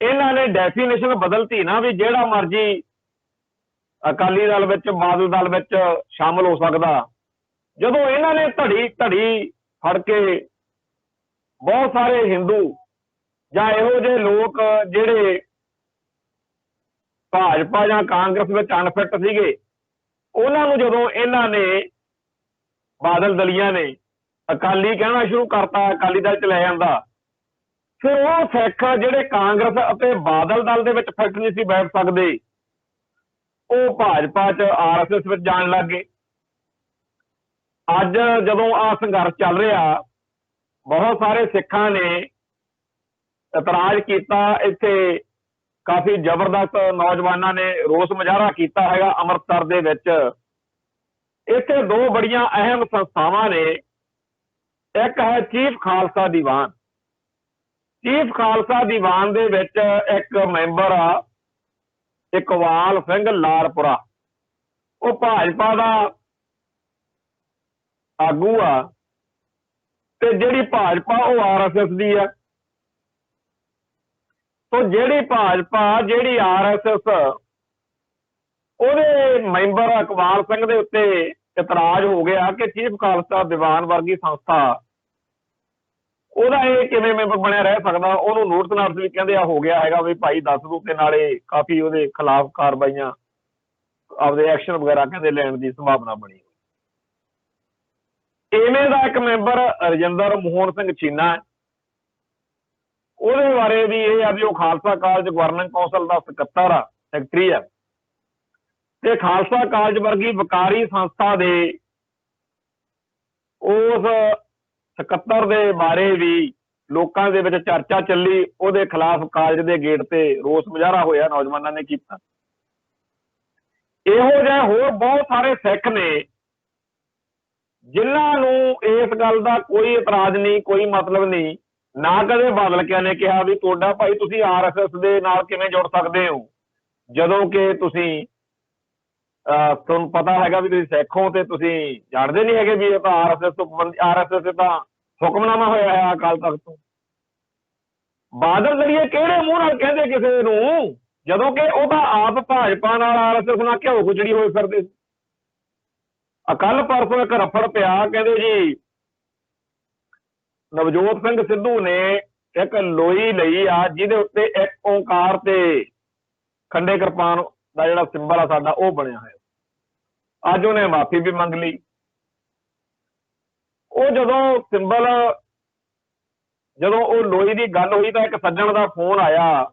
ਇਹਨਾਂ ਨੇ ਡੈਫੀਨੇਸ਼ਨ ਬਦਲਤੀ ਨਾ ਵੀ ਜਿਹੜਾ ਮਰਜੀ ਅਕਾਲੀ ਦਲ ਵਿੱਚ ਬਾਦਲ ਦਲ ਵਿੱਚ ਸ਼ਾਮਲ ਹੋ ਸਕਦਾ, ਜਦੋਂ ਇਹਨਾਂ ਨੇ ਧੜੀ ਫੜ ਕੇ ਬਹੁਤ ਸਾਰੇ ਹਿੰਦੂ ਜਾਂ ਇਹੋ ਜਿਹੇ ਲੋਕ ਜਿਹੜੇ ਭਾਜਪਾ ਜਾਂ ਕਾਂਗਰਸ ਵਿੱਚ ਅਨਫਿੱਟ ਸੀਗੇ, ਉਹਨਾਂ ਨੂੰ ਜਦੋਂ ਇਹਨਾਂ ਨੇ ਬਾਦਲ ਦਲੀਆਂ ਨੇ ਅਕਾਲੀ ਕਹਿਣਾ ਸ਼ੁਰੂ ਕਰਤਾ, ਅਕਾਲੀ ਦਲ ਚ ਲੈ ਜਾਂਦਾ, ਫਿਰ ਉਹ ਸਿੱਖ ਜਿਹੜੇ ਕਾਂਗਰਸ ਅਤੇ ਬਾਦਲ ਦਲ ਦੇ ਵਿੱਚ ਫਿੱਟ ਨਹੀਂ ਸੀ ਬੈਠ ਸਕਦੇ, ਉਹ ਭਾਜਪਾ ਚ RSS ਵਿੱਚ ਜਾਣ ਲੱਗ ਗਏ। ਅੱਜ ਜਦੋਂ ਆਹ ਸੰਘਰਸ਼ ਚੱਲ ਰਿਹਾ, ਬਹੁਤ ਸਾਰੇ ਸਿੱਖਾਂ ਨੇ ਇਤਰਾਜ਼ ਕੀਤਾ, ਇੱਥੇ ਕਾਫੀ ਜ਼ਬਰਦਸਤ ਨੌਜਵਾਨਾਂ ਨੇ ਰੋਸ ਮੁਜ਼ਾਹਰਾ ਕੀਤਾ ਹੈਗਾ ਅੰਮ੍ਰਿਤਸਰ ਦੇ ਵਿੱਚ। ਇੱਥੇ ਦੋ ਬੜੀਆਂ ਅਹਿਮ ਸੰਸਥਾਵਾਂ ਨੇ, ਇੱਕ ਹੈ ਚੀਫ ਖਾਲਸਾ ਦੀਵਾਨ। ਚੀਫ ਖਾਲਸਾ ਦੀਵਾਨ ਦੇ ਵਿੱਚ ਇੱਕ ਮੈਂਬਰ ਆ ਇਕਬਾਲ ਸਿੰਘ ਲਾਲਪੁਰਾ, ਉਹ ਭਾਜਪਾ ਦਾ ਆਗੂ ਆ, ਤੇ ਜਿਹੜੀ ਭਾਜਪਾ ਉਹ RSS ਦੀ ਆ। ਤੋ ਜਿਹੜੀ ਭਾਜਪਾ ਜਿਹੜੀ RSS, ਉਹਦੇ ਮੈਂਬਰ ਇਕਬਾਲ ਸਿੰਘ ਦੇ ਉੱਤੇ ਇਤਰਾਜ਼ ਹੋ ਗਿਆ ਕਿ ਚੀਫ ਖਾਲਸਾ ਦੀਵਾਨ ਵਰਗੀ ਸੰਸਥਾ ਉਹਦਾ ਇਹ ਕਿਵੇਂ ਮੈਂਬਰ ਬਣਿਆ ਰਹਿ ਸਕਦਾ। ਉਹਨੂੰ ਨੋਟਿਸ ਵੀ ਕਹਿੰਦੇ ਆ ਹੋ ਗਿਆ ਹੈਗਾ ਵੀ ਭਾਈ ਦੱਸ ਦੂ, ਤੇ ਨਾਲੇ ਕਾਫੀ ਉਹਦੇ ਖਿਲਾਫ ਕਾਰਵਾਈਆਂ ਆਪਦੇ ਐਕਸ਼ਨ ਵਗੈਰਾ ਕਹਿੰਦੇ ਲੈਣ ਦੀ ਸੰਭਾਵਨਾ ਬਣੀ। ਇਵੇਂ ਦਾ ਇੱਕ ਮੈਂਬਰ ਰਜਿੰਦਰ ਮੋਹਨ ਸਿੰਘ ਚੀਨਾ ਹੈ, ਉਹਦੇ ਬਾਰੇ ਵੀ ਇਹ ਆ ਵੀ ਉਹ ਖਾਲਸਾ ਕਾਲਜ ਗਵਰਨਿੰਗ ਕੌਂਸਲ ਦਾ ਸੈਕਟਰੀ ਆ, ਤੇ ਖਾਲਸਾ ਕਾਲਜ ਵਰਗੀ ਵਕਾਰੀ ਸੰਸਥਾ ਦੇ ਉਸ ਸਕੱਤਰ ਦੇ ਬਾਰੇ ਵੀ ਲੋਕਾਂ ਦੇ ਵਿੱਚ ਚਰਚਾ ਚੱਲੀ, ਉਹਦੇ ਖਿਲਾਫ ਕਾਲਜ ਦੇ ਗੇਟ ਤੇ ਰੋਸ ਮੁਜ਼ਾਹਰਾ ਹੋਇਆ, ਨੌਜਵਾਨਾਂ ਨੇ ਕੀਤਾ। ਇਹੋ ਜਿਹੇ ਹੋਰ ਬਹੁਤ ਸਾਰੇ ਸਿੱਖ ਨੇ ਜਿਨ੍ਹਾਂ ਨੂੰ ਇਸ ਗੱਲ ਦਾ ਕੋਈ ਇਤਰਾਜ਼ ਨਹੀਂ, ਕੋਈ ਮਤਲਬ ਨਹੀਂ। ਨਾ ਕਦੇ ਬਾਦਲਕਿਆਂ ਨੇ ਕਿਹਾ ਵੀ ਤੁਹਾਡਾ ਭਾਈ ਤੁਸੀਂ RSS ਦੇ ਨਾਲ ਕਿਵੇਂ ਜੁੜ ਸਕਦੇ ਹੋ, ਜਦੋਂ ਕਿ ਤੁਸੀਂ ਤੁਹਾਨੂੰ ਪਤਾ ਹੈਗਾ ਵੀ ਤੁਸੀਂ ਸਿੱਖ ਹੋ, ਤੇ ਤੁਸੀਂ ਜਾਣਦੇ ਨਹੀਂ ਹੈਗੇ ਵੀ ਇਹ ਤਾਂ RSS ਤਾਂ ਹੁਕਮਨਾਮਾ ਹੋਇਆ ਹੈ ਅਕਾਲ ਤਖਤ ਤੋਂ। ਬਾਦਲ ਦਲੀਏ ਕਿਹੜੇ ਮੂੰਹ ਨਾਲ ਕਹਿੰਦੇ ਕਿਸੇ ਨੂੰ, ਜਦੋਂ ਕਿ ਉਹ ਤਾਂ ਆਪ ਭਾਜਪਾ ਨਾਲ RSS ਨਾਲ ਘਿਓ ਖੁਚੜੀ ਹੋਏ ਫਿਰਦੇ। ਕੱਲ ਪਰਸੋਂ ਇੱਕ ਰਫੜ ਪਿਆ, ਕਹਿੰਦੇ ਜੀ ਨਵਜੋਤ ਸਿੰਘ ਸਿੱਧੂ ਨੇ ਇੱਕ ਲੋਈ ਲਈ ਆ ਜਿਹਦੇ ਉੱਤੇ ਇੱਕ ਓਂਕਾਰ ਤੇ ਖੰਡੇ ਕਿਰਪਾਨ ਦਾ ਜਿਹੜਾ ਸਿੰਬਲ ਆ ਸਾਡਾ ਉਹ ਬਣਿਆ ਹੋਇਆ। ਅੱਜ ਉਹਨੇ ਮਾਫੀ ਵੀ ਮੰਗ ਲਈ। ਉਹ ਜਦੋਂ ਉਹ ਲੋਈ ਦੀ ਗੱਲ ਹੋਈ ਤਾਂ ਇੱਕ ਸੱਜਣ ਦਾ ਫੋਨ ਆਇਆ,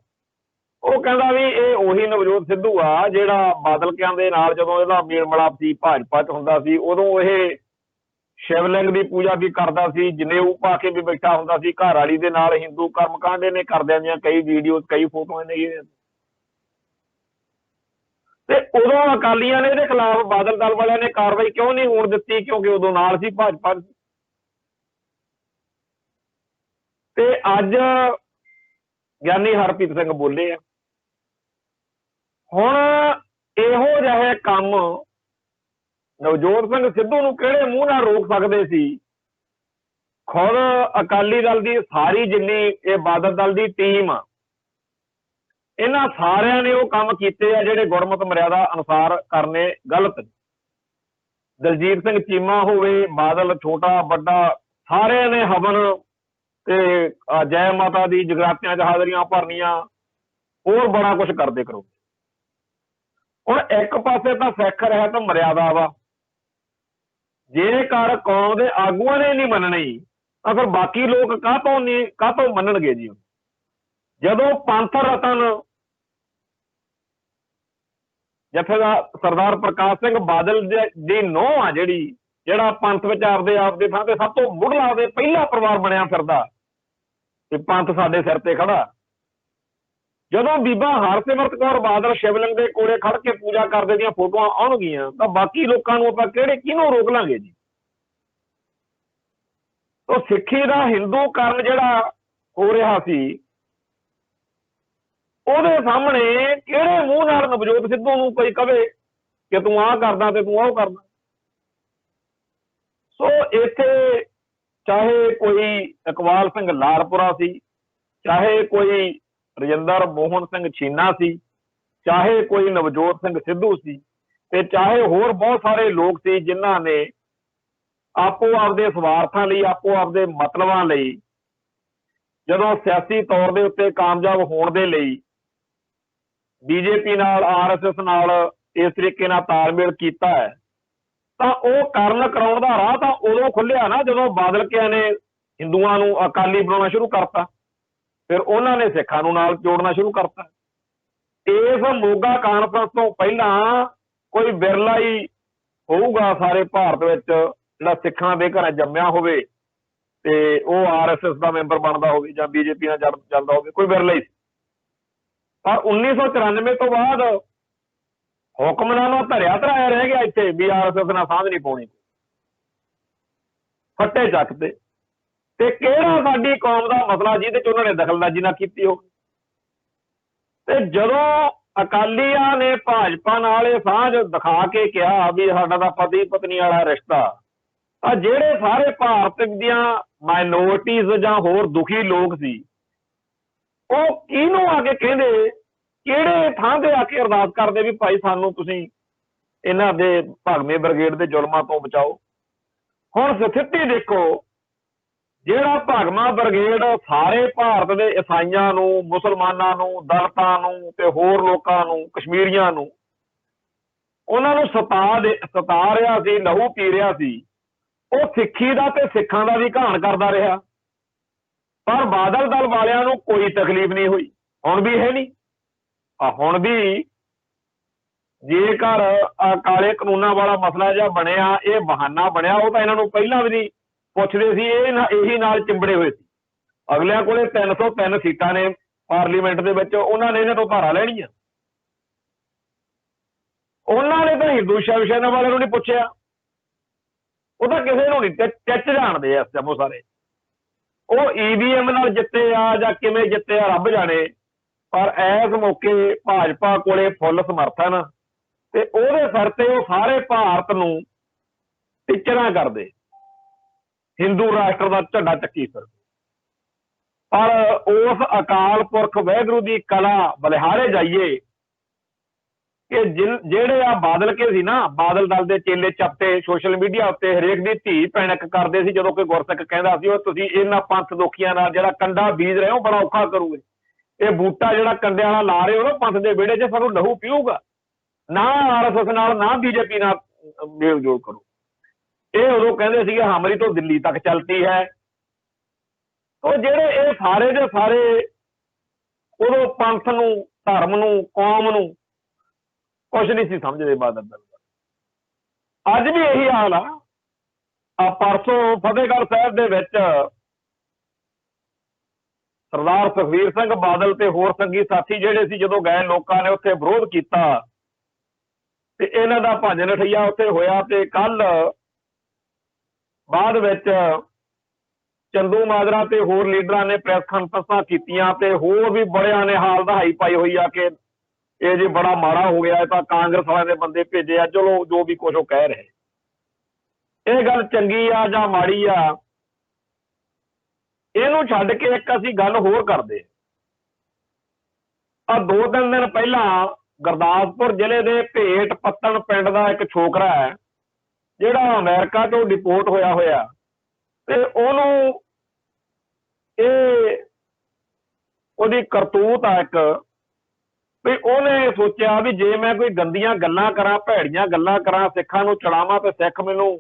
ਉਹ ਕਹਿੰਦਾ ਵੀ ਇਹ ਉਹੀ ਨਵਜੋਤ ਸਿੱਧੂ ਆ ਜਿਹੜਾ ਬਾਦਲਕਿਆਂ ਦੇ ਨਾਲ ਜਦੋਂ ਇਹਦਾ ਮੇਲ ਮਿਲਾਪ ਸੀ ਭਾਜਪਾ 'ਚ ਹੁੰਦਾ ਸੀ, ਉਦੋਂ ਇਹ ਸ਼ਿਵਲਿੰਗ ਦੀ ਪੂਜਾ ਵੀ ਕਰਦਾ ਸੀ, ਜਨੇਊ ਪਾ ਕੇ ਵੀ ਬੈਠਾ ਹੁੰਦਾ ਸੀ, ਘਰ ਵਾਲੀ ਦੇ ਨਾਲ ਹਿੰਦੂ ਕਰਮਕਾਂਡ ਨੇ ਕਰਦਿਆਂ ਦੀਆਂ ਕਈ ਵੀਡੀਓਜ਼ ਕਈ ਫੋਟੋਆਂ ਨੇ। ਤੇ ਉਦੋਂ ਅਕਾਲੀਆਂ ਨੇ ਇਹਦੇ ਖਿਲਾਫ ਬਾਦਲ ਦਲ ਵਾਲਿਆਂ ਨੇ ਕਾਰਵਾਈ ਕਿਉਂ ਨਹੀਂ ਹੋਣ ਦਿੱਤੀ, ਕਿਉਂਕਿ ਉਦੋਂ ਨਾਲ ਸੀ ਭਾਜਪਾ। ਤੇ ਅੱਜ ਗਿਆਨੀ ਹਰਪ੍ਰੀਤ ਸਿੰਘ ਬੋਲੇ ਆ। ਹੁਣ ਇਹੋ ਜਿਹੇ ਕੰਮ ਨਵਜੋਤ ਸਿੰਘ ਸਿੱਧੂ ਨੂੰ ਕਿਹੜੇ ਮੂੰਹ ਨਾਲ ਰੋਕ ਸਕਦੇ ਸੀ? ਖੁਦ ਅਕਾਲੀ ਦਲ ਦੀ ਸਾਰੀ ਜਿੰਨੀ ਇਹ ਬਾਦਲ ਦਲ ਦੀ ਟੀਮ ਆ, ਇਹਨਾਂ ਸਾਰਿਆਂ ਨੇ ਉਹ ਕੰਮ ਕੀਤੇ ਆ ਜਿਹੜੇ ਗੁਰਮਤਿ ਮਰਿਆਦਾ ਅਨੁਸਾਰ ਕਰਨੇ ਗਲਤ। ਦਲਜੀਤ ਸਿੰਘ ਚੀਮਾ ਹੋਵੇ, ਬਾਦਲ ਛੋਟਾ ਵੱਡਾ, ਸਾਰਿਆਂ ਨੇ ਹਵਨ ਤੇ ਜੈ ਮਾਤਾ ਦੀ ਜਗਰਾਤਿਆਂ 'ਚ ਹਾਜ਼ਰੀਆਂ ਭਰਨੀਆਂ, ਹੋਰ ਬੜਾ ਕੁਝ ਕਰਦੇ ਕਰੋ। ਹੁਣ ਇੱਕ ਪਾਸੇ ਤਾਂ ਸਿੱਖ ਰਹਿਤ ਮਰਿਆਦਾ ਵਾ, ਜੇਕਰ ਕੌਮ ਦੇ ਆਗੂਆਂ ਨੇ ਨਹੀਂ ਮੰਨਣੀ ਤਾਂ ਫਿਰ ਬਾਕੀ ਲੋਕ ਕਾਹਤੋਂ ਮੰਨਣਗੇ ਜੀ। ਜਦੋਂ ਪੰਥ ਰਤਨ ਜਥੇਦਾਰ ਸਰਦਾਰ ਪ੍ਰਕਾਸ਼ ਸਿੰਘ ਬਾਦਲ ਦੀ ਨੂੰਹ ਆ ਜਿਹੜਾ ਪੰਥ ਵਿੱਚ ਆਪਦੇ ਥਾਂ ਤੇ ਸਭ ਤੋਂ ਮੁੱਢਲਾ ਤੇ ਪਹਿਲਾ ਪਰਿਵਾਰ ਬਣਿਆ ਫਿਰਦਾ ਤੇ ਪੰਥ ਸਾਡੇ ਸਿਰ ਤੇ ਖੜਾ, ਜਦੋਂ ਬੀਬਾ ਹਰਸਿਮਰਤ ਕੌਰ ਬਾਦਲ ਸ਼ਿਵਲਿੰਗ ਦੇ ਕੋਲੇ ਖੜ ਕੇ ਪੂਜਾ ਕਰਦੇ ਦੀਆਂ ਫੋਟੋਆਂ ਆਉਣਗੀਆਂ ਤਾਂ ਬਾਕੀ ਲੋਕਾਂ ਨੂੰ ਆਪਾਂ ਕਿਹਨੂੰ ਰੋਕ ਲਾਂਗੇ ਜੀ। ਤਾਂ ਸਿੱਖੀ ਦਾ ਹਿੰਦੂਕਰਨ ਜਿਹੜਾ ਹੋ ਰਿਹਾ ਸੀ, ਉਹਦੇ ਸਾਹਮਣੇ ਕਿਹੜੇ ਮੂੰਹ ਨਾਲ ਨਵਜੋਤ ਸਿੱਧੂ ਨੂੰ ਕੋਈ ਕਵੇ ਕਿ ਤੂੰ ਆਹ ਕਰਦਾ ਤੇ ਤੂੰ ਉਹ ਕਰਦਾ। ਸੋ ਇੱਥੇ ਚਾਹੇ ਕੋਈ ਇਕਬਾਲ ਸਿੰਘ ਲਾਲਪੁਰਾ ਸੀ, ਚਾਹੇ ਕੋਈ ਰਜਿੰਦਰ ਮੋਹਨ ਸਿੰਘ ਛੀਨਾ ਸੀ, ਚਾਹੇ ਕੋਈ ਨਵਜੋਤ ਸਿੰਘ ਸਿੱਧੂ ਸੀ, ਤੇ ਚਾਹੇ ਹੋਰ ਬਹੁਤ ਸਾਰੇ ਲੋਕ ਸੀ ਜਿਨ੍ਹਾਂ ਨੇ ਆਪੋ ਆਪਦੇ ਸਵਾਰਥਾਂ ਲਈ, ਆਪੋ ਆਪਦੇ ਮਤਲਬਾਂ ਲਈ, ਜਦੋਂ ਸਿਆਸੀ ਤੌਰ ਦੇ ਉੱਤੇ ਕਾਮਯਾਬ ਹੋਣ ਦੇ ਲਈ ਬੀਜੇਪੀ ਨਾਲ, RSS ਨਾਲ ਇਸ ਤਰੀਕੇ ਨਾਲ ਤਾਲਮੇਲ ਕੀਤਾ ਹੈ, ਤਾਂ ਉਹ ਕਰਨ ਕਰਾਉਣ ਦਾ ਰਾਹ ਤਾਂ ਉਦੋਂ ਖੁੱਲਿਆ ਨਾ ਜਦੋਂ ਬਾਦਲ ਕਿਆਂ ਨੇ ਹਿੰਦੂਆਂ ਨੂੰ ਅਕਾਲੀ ਬਣਾਉਣਾ ਸ਼ੁਰੂ ਕਰਤਾ, ਫਿਰ ਉਹਨਾਂ ਨੇ ਸਿੱਖਾਂ ਨੂੰ ਨਾਲ ਜੋੜਨਾ ਸ਼ੁਰੂ ਕਰਤਾ। ਇਸ ਮੋਗਾ ਕਾਨਫਰੰਸ ਤੋਂ ਪਹਿਲਾਂ ਕੋਈ ਬਿਰਲਾ ਹੀ ਹੋਊਗਾ ਸਾਰੇ ਭਾਰਤ ਵਿੱਚ ਜਿਹੜਾ ਸਿੱਖਾਂ ਦੇ ਘਰਾਂ ਜੰਮਿਆ ਹੋਵੇ ਤੇ ਉਹ RSS ਦਾ ਮੈਂਬਰ ਬਣਦਾ ਹੋਵੇ ਜਾਂ ਬੀਜੇਪੀ ਨਾਲ ਚੱਲਦਾ ਹੋਵੇ, ਕੋਈ ਬਿਰਲਾ ਹੀ। ਪਰ 1994 ਤੋਂ ਬਾਅਦ ਹੁਕਮਨਾਮਾ ਧਰਿਆ ਰਹਿ ਗਿਆ ਇੱਥੇ ਵੀ RSS ਨਾਲ ਸਾਂਝ ਨਹੀਂ ਪਾਉਣੀ, ਫੱਟੇ ਚੱਕਦੇ। ਤੇ ਕਿਹੜਾ ਸਾਡੀ ਕੌਮ ਦਾ ਮਸਲਾ ਜਿਹਦੇ ਚ ਉਹਨਾਂ ਨੇ ਦਖਲਅੰਦਾਜ਼ੀ ਨਾ ਕੀਤੀ ਹੋਵੇ। ਤੇ ਜਦੋਂ ਅਕਾਲੀਆਂ ਨੇ ਭਾਜਪਾ ਨਾਲ ਇਹ ਸਾਂਝ ਦਿਖਾ ਕੇ ਕਿਹਾ ਵੀ ਸਾਡਾ ਤਾਂ ਪਤੀ ਪਤਨੀ ਵਾਲਾ ਰਿਸ਼ਤਾ, ਤਾਂ ਜਿਹੜੇ ਸਾਰੇ ਭਾਰਤ ਦੀਆਂ ਮਾਈਨੋਰਟੀਜ਼ ਜਾਂ ਹੋਰ ਦੁਖੀ ਲੋਕ ਸੀ, ਉਹ ਕਿਹਨੂੰ ਆ ਕੇ ਕਹਿੰਦੇ, ਕਿਹੜੇ ਥਾਂ ਤੇ ਆ ਕੇ ਅਰਦਾਸ ਕਰਦੇ ਵੀ ਭਾਈ ਸਾਨੂੰ ਤੁਸੀਂ ਇਹਨਾਂ ਦੇ ਭਗਵੇਂ ਬ੍ਰਿਗੇਡ ਦੇ ਜ਼ੁਲਮਾਂ ਤੋਂ ਬਚਾਓ। ਹੁਣ ਸਥਿਤੀ ਦੇਖੋ, ਜਿਹੜਾ ਭਗਵਾਂ ਬ੍ਰਿਗੇਡ ਸਾਰੇ ਭਾਰਤ ਦੇ ਈਸਾਈਆਂ ਨੂੰ, ਮੁਸਲਮਾਨਾਂ ਨੂੰ, ਦਲਿਤਾਂ ਨੂੰ ਤੇ ਹੋਰ ਲੋਕਾਂ ਨੂੰ, ਕਸ਼ਮੀਰੀਆਂ ਨੂੰ, ਉਹਨਾਂ ਨੂੰ ਸਤਾ ਰਿਹਾ ਸੀ, ਲਹੂ ਪੀ ਰਿਹਾ ਸੀ, ਉਹ ਸਿੱਖੀ ਦਾ ਤੇ ਸਿੱਖਾਂ ਦਾ ਵੀ ਘਾਣ ਕਰਦਾ ਰਿਹਾ। ਪਰ ਬਾਦਲ ਦਲ ਵਾਲਿਆਂ ਨੂੰ ਕੋਈ ਤਕਲੀਫ ਨਹੀਂ ਹੋਈ, ਹੁਣ ਵੀ ਹੈ ਨਹੀਂ। ਹੁਣ ਵੀ ਜੇਕਰ ਕਾਲੇ ਕਾਨੂੰਨਾਂ ਵਾਲਾ ਮਸਲਾ ਜਿਹਾ ਬਣਿਆ, ਇਹ ਬਹਾਨਾ ਬਣਿਆ, ਉਹ ਤਾਂ ਇਹਨਾਂ ਨੂੰ ਪਹਿਲਾਂ ਵੀ ਨਹੀਂ ਪੁੱਛਦੇ ਸੀ, ਇਹੀ ਨਾਲ ਚਿੰਬੜੇ ਹੋਏ ਸੀ। ਅਗਲਿਆਂ ਕੋਲੇ 303 ਸੀਟਾਂ ਨੇ ਪਾਰਲੀਮੈਂਟ ਦੇ ਵਿੱਚ, ਉਹਨਾਂ ਨੇ ਇਹਨਾਂ ਤੋਂ ਭਾਰਾ ਲੈਣੀਆਂ। ਉਹਨਾਂ ਨੇ ਤਾਂ ਹਿੰਦੂ ਸ਼ਿਵਸੈਨਾ ਵਾਲਿਆਂ ਨੂੰ ਨਹੀਂ ਪੁੱਛਿਆ, ਉਹ ਤਾਂ ਕਿਸੇ ਨੂੰ ਨਹੀਂ ਟੱਚ ਜਾਣਦੇ ਆ ਜੰਮੂ ਸਾਰੇ। ਉਹ EVM ਨਾਲ ਜਿੱਤੇ ਆ ਜਾਂ ਕਿਵੇਂ ਜਿੱਤੇ ਆ ਰੱਬ ਜਾਣੇ, ਪਰ ਇਸ ਮੌਕੇ ਭਾਜਪਾ ਕੋਲੇ ਫੁੱਲ ਸਮਰਥਨ ਤੇ ਉਹਦੇ ਸਿਰ ਤੇ ਉਹ ਸਾਰੇ ਭਾਰਤ ਨੂੰ ਟੀਚਰਾਂ ਕਰਦੇ, ਹਿੰਦੂ ਰਾਸ਼ਟਰ ਦਾ ਝੰਡਾ ਚੱਕੀ ਫਿਰਦੇ। ਪਰ ਉਸ ਅਕਾਲ ਪੁਰਖ ਵਾਹਿਗੁਰੂ ਦੀ ਕਲਾ ਬਲਿਹਾਰੇ ਜਾਈਏ ਕਿ ਜਿਹੜੇ ਆ ਬਾਦਲ ਕੇ ਸੀ ਨਾ, ਬਾਦਲ ਦਲ ਦੇ ਚੇਲੇ ਚੱਪੇ ਸੋਸ਼ਲ ਮੀਡੀਆ ਉੱਤੇ ਹਰੇਕ ਦੀ ਧੀ ਪੈਣਕ ਕਰਦੇ ਸੀ ਜਦੋਂ ਕੋਈ ਗੁਰਸਿੱਖ ਕਹਿੰਦਾ ਸੀ ਉਹ ਤੁਸੀਂ ਇਹਨਾਂ ਪੰਥ ਦੋਖੀਆਂ ਨਾਲ ਜਿਹੜਾ ਕੰਡਾ ਬੀਜ ਰਹੇ ਹੋ ਬੜਾ ਔਖਾ ਕਰੂਗੇ, ਇਹ ਬੂਟਾ ਜਿਹੜਾ ਕੰਡਿਆਂ ਨਾਲ ਲਾ ਰਹੇ ਹੋ ਨਾ ਪੰਥ ਦੇ ਵਿਹੜੇ 'ਚ, ਸਾਨੂੰ ਲਹੂ ਪੀਊਗਾ, ਨਾ RSS ਨਾਲ ਨਾ BJP ਨਾਲ ਮੇਲ ਜੋਲ ਕਰੋ। ਇਹ ਉਦੋਂ ਕਹਿੰਦੇ ਸੀਗੇ ਹਮਾਰੀ ਤੋਂ ਦਿੱਲੀ ਤੱਕ ਚਲਤੀ ਹੈ। ਉਹ ਜਿਹੜੇ ਇਹ ਸਾਰੇ ਦੇ ਸਾਰੇ ਉਦੋਂ ਪੰਥ ਨੂੰ, ਧਰਮ ਨੂੰ, ਕੌਮ ਨੂੰ ਕੁਛ ਨਹੀਂ ਸੀ ਸਮਝਦੇ ਬਾਦਲ ਦਲ। ਅੱਜ ਵੀ ਇਹੀ ਹਾਲ ਆ। ਪਰਸੋਂ ਫਤਿਹਗੜ੍ਹ ਸਾਹਿਬ ਦੇ ਵਿੱਚ ਸਰਦਾਰ ਸੁਖਬੀਰ ਸਿੰਘ ਬਾਦਲ ਤੇ ਹੋਰ ਸੰਗੀ ਸਾਥੀ ਜਿਹੜੇ ਸੀ, ਜਦੋਂ ਗਏ ਲੋਕਾਂ ਨੇ ਉੱਥੇ ਵਿਰੋਧ ਕੀਤਾ ਤੇ ਇਹਨਾਂ ਦਾ ਭੱਜ ਨਠਈਆ ਉੱਥੇ ਹੋਇਆ। ਤੇ ਕੱਲ ਬਾਅਦ ਵਿੱਚ ਚੰਦੂ ਮਾਜਰਾ ਤੇ ਹੋਰ ਲੀਡਰਾਂ ਨੇ ਪ੍ਰੈਸ ਕਾਨਫਰੰਸਾਂ ਕੀਤੀਆਂ ਤੇ ਹੋਰ ਵੀ ਬੜਿਆਂ ਨੇ ਹਾਲ ਦਹਾਈ ਪਾਈ ਹੋਈ ਆ ਕਿ ਇਹ ਜੇ ਬੜਾ ਮਾੜਾ ਹੋ ਗਿਆ, ਤਾਂ ਕਾਂਗਰਸ ਵਾਲਿਆਂ ਦੇ ਬੰਦੇ ਭੇਜੇ ਆ। ਚਲੋ ਜੋ ਵੀ ਕੁਛ ਉਹ ਕਹਿ ਰਹੇ, ਇਹ ਗੱਲ ਚੰਗੀ ਆ ਜਾਂ ਮਾੜੀ ਆ, ਇਹਨੂੰ ਛੱਡ ਕੇ ਇੱਕ ਅਸੀਂ ਗੱਲ ਹੋਰ ਕਰਦੇ। 2-3 ਦਿਨ ਪਹਿਲਾਂ ਗੁਰਦਾਸਪੁਰ ਜ਼ਿਲ੍ਹੇ ਦੇ ਭੇਟ ਪੱਤਣ ਪਿੰਡ ਦਾ ਇੱਕ ਛੋਕਰਾ ਹੈ ਜਿਹੜਾ ਅਮਰੀਕਾ ਤੋਂ ਡਿਪੋਰਟ ਹੋਇਆ ਤੇ ਉਹਨੂੰ ਇਹ ਉਹਦੀ ਕਰਤੂਤ ਆ ਇੱਕ ਵੀ ਉਹਨੇ ਸੋਚਿਆ ਵੀ ਜੇ ਮੈਂ ਕੋਈ ਗੰਦੀਆਂ ਗੱਲਾਂ ਕਰਾਂ, ਭੈੜੀਆਂ ਗੱਲਾਂ ਕਰਾਂ, ਸਿੱਖਾਂ ਨੂੰ ਚੜਾਵਾਂ ਤੇ ਸਿੱਖ ਮੈਨੂੰ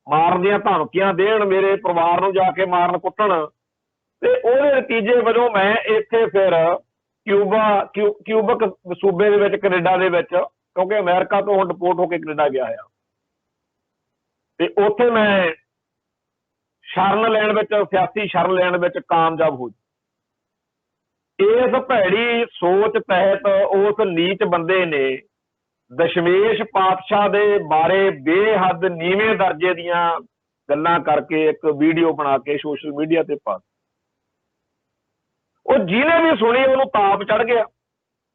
ਮਾਰਨ ਦੀਆਂ ਧਮਕੀਆਂ ਦੇਣ, ਮੇਰੇ ਪਰਿਵਾਰ ਨੂੰ ਜਾ ਕੇ ਮਾਰਨ ਕੁੱਟਣ, ਤੇ ਉਹਦੇ ਨਤੀਜੇ ਵਜੋਂ ਮੈਂ ਇੱਥੇ ਫਿਰ ਕਿਊਬਕ ਸੂਬੇ ਦੇ ਵਿੱਚ, ਕੈਨੇਡਾ ਦੇ ਵਿੱਚ, ਕਿਉਂਕਿ ਅਮਰੀਕਾ ਤੋਂ ਹੁਣ ਡਿਪੋਰਟ ਹੋ ਕੇ ਕੈਨੇਡਾ ਗਿਆ ਆ, ਤੇ ਉੱਥੇ ਮੈਂ ਸ਼ਰਨ ਲੈਣ ਵਿੱਚ, ਸਿਆਸੀ ਸ਼ਰਨ ਲੈਣ ਵਿੱਚ ਕਾਮਯਾਬ ਹੋ। ਇਸ ਭੈੜੀ ਸੋਚ ਤਹਿਤ ਉਸ ਨੀਚ ਬੰਦੇ ਨੇ ਦਸ਼ਮੇਸ਼ ਪਾਤਸ਼ਾਹ ਦੇ ਬਾਰੇ ਬੇਹੱਦ ਨੀਵੇਂ ਦਰਜੇ ਦੀਆਂ ਗੱਲਾਂ ਕਰਕੇ ਇੱਕ ਵੀਡੀਓ ਬਣਾ ਕੇ ਸੋਸ਼ਲ ਮੀਡੀਆ ਤੇ ਪਾ। ਉਹ ਜਿਹਨੇ ਵੀ ਸੁਣੀ ਉਹਨੂੰ ਤਾਪ ਚੜ ਗਿਆ,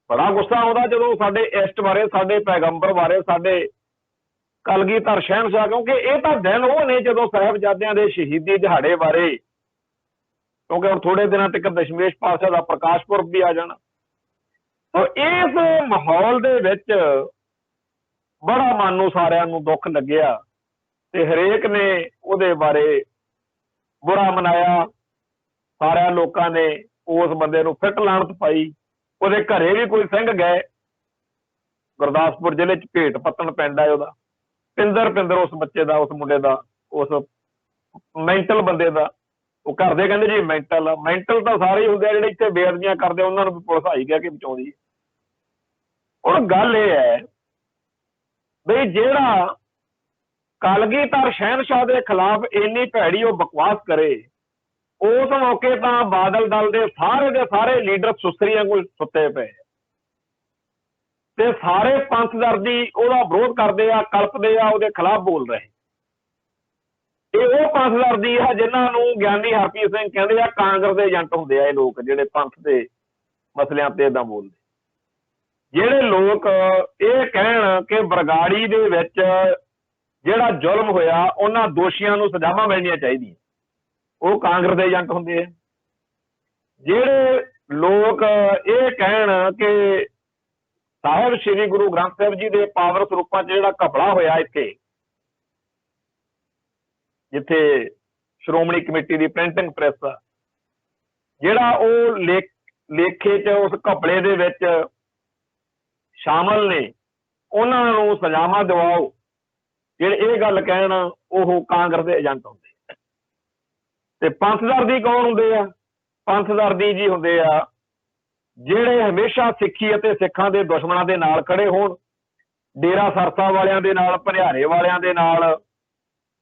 ਬੜਾ ਗੁੱਸਾ ਆਉਂਦਾ ਜਦੋਂ ਸਾਡੇ ਇਸ਼ਟ ਬਾਰੇ, ਸਾਡੇ ਪੈਗੰਬਰ ਬਾਰੇ, ਸਾਡੇ ਕਲਗੀਧਰ ਸ਼ਹਿਨਸ਼ਾਹ, ਕਿਉਂਕਿ ਇਹ ਤਾਂ ਦਿਨ ਉਹ ਨੇ ਜਦੋਂ ਸਾਹਿਬਜ਼ਾਦਿਆਂ ਦੇ ਸ਼ਹੀਦੀ ਦਿਹਾੜੇ ਬਾਰੇ, ਕਿਉਂਕਿ ਹੁਣ ਥੋੜੇ ਦਿਨਾਂ ਤੱਕ ਦਸ਼ਮੇਸ਼ ਪਾਤਸ਼ਾਹ ਦਾ ਪ੍ਰਕਾਸ਼ ਪੁਰਬ ਵੀ ਆ ਜਾਣਾ। ਇਸ ਮਾਹੌਲ ਦੇ ਵਿੱਚ ਬੜਾ ਮਨ ਨੂੰ ਸਾਰਿਆਂ ਨੂੰ ਦੁੱਖ ਲੱਗਿਆ ਤੇ ਹਰੇਕ ਨੇ ਉਹਦੇ ਬਾਰੇ ਬੁਰਾ ਮਨਾਇਆ। ਸਾਰਿਆਂ ਲੋਕਾਂ ਨੇ ਉਸ ਬੰਦੇ ਨੂੰ ਫਿੱਟ ਲਾਹਨਤ ਪਾਈ। ਉਹਦੇ ਘਰੇ ਵੀ ਕੋਈ ਸਿੰਘ ਗਏ, ਗੁਰਦਾਸਪੁਰ ਜ਼ਿਲ੍ਹੇ 'ਚ ਭੇਟ ਪੱਤਣ ਪਿੰਡ ਹੈ ਉਹਦਾ, ਪਿੰਦਰ ਉਸ ਬੱਚੇ ਦਾ, ਉਸ ਮੁੰਡੇ ਦਾ, ਉਸ ਮੈਂਟਲ ਬੰਦੇ ਦਾ। ਉਹ ਘਰ ਦੇ ਕਹਿੰਦੇ ਜੀ ਮੈਂਟਲ ਤਾਂ ਸਾਰੇ ਹੀ ਹੁੰਦੇ ਆ ਜਿਹੜੇ ਇੱਥੇ ਬੇਅਦਬੀਆਂ ਕਰਦੇ, ਉਹਨਾਂ ਨੂੰ ਵੀ ਪੁਲਿਸ ਆਈ ਕਹਿ ਕੇ ਬਚਾਉਂਦੀ ਹੈ। ਹੁਣ ਗੱਲ ਇਹ ਹੈ ਬਈ ਜਿਹੜਾ ਕਲਗੀਧਰ ਸ਼ਹਿਨਸ਼ਾਹ ਦੇ ਖਿਲਾਫ ਇੰਨੀ ਭੈੜੀ ਉਹ ਬਕਵਾਸ ਕਰੇ, ਉਸ ਮੌਕੇ ਤਾਂ ਬਾਦਲ ਦਲ ਦੇ ਸਾਰੇ ਲੀਡਰ ਸੁਸਰੀ ਵਾਂਗੂ ਸੁੱਤੇ ਪਏ ਤੇ ਸਾਰੇ ਪੰਥ ਦਰਦੀ ਉਹਦਾ ਵਿਰੋਧ ਕਰਦੇ ਆ, ਕਲਪਦੇ ਆ, ਉਹਦੇ ਖਿਲਾਫ ਬੋਲ ਰਹੇ। ਇਹ ਉਹ ਪੰਥ ਦਰਦੀ ਆ ਜਿਨ੍ਹਾਂ ਨੂੰ ਗਿਆਨੀ ਹਰਪ੍ਰੀਤ ਸਿੰਘ ਕਹਿੰਦੇ ਆ ਕਾਂਗਰਸ ਦੇ ਏਜੰਟ ਹੁੰਦੇ ਆ। ਇਹ ਲੋਕ ਜਿਹੜੇ ਪੰਥ ਦੇ ਮਸਲਿਆਂ ਤੇ ਏਦਾਂ ਬੋਲਦੇ, ਜਿਹੜੇ ਲੋਕ ਇਹ ਕਹਿਣ ਕਿ ਬਰਗਾੜੀ ਦੇ ਵਿੱਚ ਜਿਹੜਾ ਜ਼ੁਲਮ ਹੋਇਆ ਉਹਨਾਂ ਦੋਸ਼ੀਆਂ ਨੂੰ ਸਜ਼ਾਵਾਂ ਮਿਲਣੀਆਂ ਚਾਹੀਦੀਆਂ, ਉਹ ਕਾਂਗਰਸ ਦੇ ਏਜੰਟ ਹੁੰਦੇ ਆ। ਜਿਹੜੇ ਲੋਕ ਇਹ ਕਹਿਣ ਕਿ ਸਾਹਿਬ ਸ੍ਰੀ ਗੁਰੂ ਗ੍ਰੰਥ ਸਾਹਿਬ ਜੀ ਦੇ ਪਾਵਨ ਸਰੂਪਾਂ 'ਚ ਜਿਹੜਾ ਘਪਲਾ ਹੋਇਆ ਇੱਥੇ, ਜਿੱਥੇ ਸ਼੍ਰੋਮਣੀ ਕਮੇਟੀ ਦੀ ਪ੍ਰਿੰਟਿੰਗ ਪ੍ਰੈਸ ਆ, ਜਿਹੜਾ ਉਹ ਲੇਖੇ 'ਚ ਉਸ ਘਪਲੇ ਦੇ ਵਿੱਚ ਸ਼ਾਮਲ ਨੇ, ਉਹਨਾਂ ਨੂੰ ਸਜ਼ਾਵਾਂ ਦਿਵਾਓ। ਜਿਹੜੇ ਇਹ ਗੱਲ ਕਹਿਣ ਉਹ ਕਾਂਗਰਸ ਦੇ ਏਜੰਟ ਹੁੰਦੇ। ਤੇ ਪੰਥ ਦਰਦੀ ਕੌਣ ਹੁੰਦੇ ਆ? ਪੰਥ ਦਰਦੀ ਜੀ ਹੁੰਦੇ ਆ ਜਿਹੜੇ ਹਮੇਸ਼ਾ ਸਿੱਖੀ ਅਤੇ ਸਿੱਖਾਂ ਦੇ ਦੁਸ਼ਮਣਾਂ ਦੇ ਨਾਲ ਖੜੇ ਹੋਣ, ਡੇਰਾ ਸਰਸਾ ਵਾਲਿਆਂ ਦੇ ਨਾਲ, ਭਨਿਆਰੇ ਵਾਲਿਆਂ ਦੇ ਨਾਲ,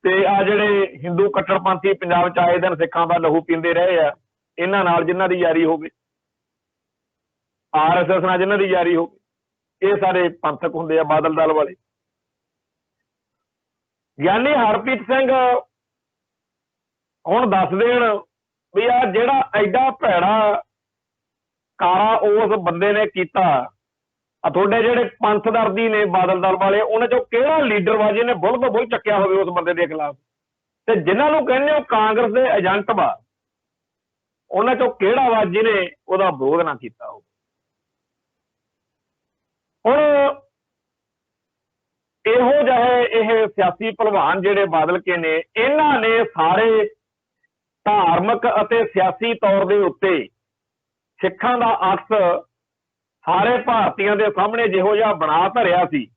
ਤੇ ਆ ਜਿਹੜੇ ਹਿੰਦੂ ਕੱਟੜਪੰਥੀ ਪੰਜਾਬ 'ਚ ਆਏ ਦਿਨ ਸਿੱਖਾਂ ਦਾ ਲਹੂ ਪੀਂਦੇ ਰਹੇ ਆ, ਇਹਨਾਂ ਨਾਲ ਜਿਨ੍ਹਾਂ ਦੀ ਯਾਰੀ ਹੋਵੇ, RSS ਨਾਲ ਜਿਨ੍ਹਾਂ ਦੀ ਯਾਰੀ ਹੋਵੇ, ਇਹ ਸਾਰੇ ਪੰਥਕ ਹੁੰਦੇ ਆ, ਬਾਦਲ ਦਲ ਵਾਲੇ। ਗਿਆਨੀ ਹਰਪ੍ਰੀਤ ਸਿੰਘ ਹੁਣ ਦੱਸ ਦੇਣ ਵੀ ਆ ਜਿਹੜਾ ਐਡਾ ਭੈੜਾ ਕਾਰਾ ਉਸ ਬੰਦੇ ਨੇ ਕੀਤਾ, ਆ ਤੁਹਾਡੇ ਜਿਹੜੇ ਪੰਥ ਦਰਦੀ ਨੇ ਬਾਦਲ ਦਲ ਵਾਲੇ, ਉਹਨਾਂ ਚੋਂ ਕਿਹੜਾ ਲੀਡਰ ਵਾ ਜਿਹਨੇ ਬੁੱਲ ਤੋਂ ਬੁੱਲ ਚੱਕਿਆ ਹੋਵੇ ਉਸ ਬੰਦੇ ਦੇ ਖਿਲਾਫ? ਤੇ ਜਿਨ੍ਹਾਂ ਨੂੰ ਕਹਿੰਦੇ ਹੋ ਕਾਂਗਰਸ ਦੇ ਏਜੰਟ ਵਾ, ਉਹਨਾਂ ਚੋਂ ਕਿਹੜਾ ਵਾ ਜਿਹਨੇ ਉਹਦਾ ਵਿਰੋਧ ਨਾ ਕੀਤਾ ਹੋਵੇ? ਹੁਣ ਇਹੋ ਜਿਹੇ ਇਹ ਸਿਆਸੀ ਭਲਵਾਨ ਜਿਹੜੇ ਬਾਦਲ ਕੇ ਨੇ, ਇਹਨਾਂ ਨੇ ਸਾਰੇ ਧਾਰਮਿਕ ਅਤੇ ਸਿਆਸੀ ਤੌਰ ਦੇ ਉੱਤੇ ਸਿੱਖਾਂ ਦਾ ਅਕਸ ਸਾਰੇ ਭਾਰਤੀਆਂ ਦੇ ਸਾਹਮਣੇ ਜਿਹੋ ਜਿਹਾ ਬਣਾ ਧਰਿਆ ਸੀ,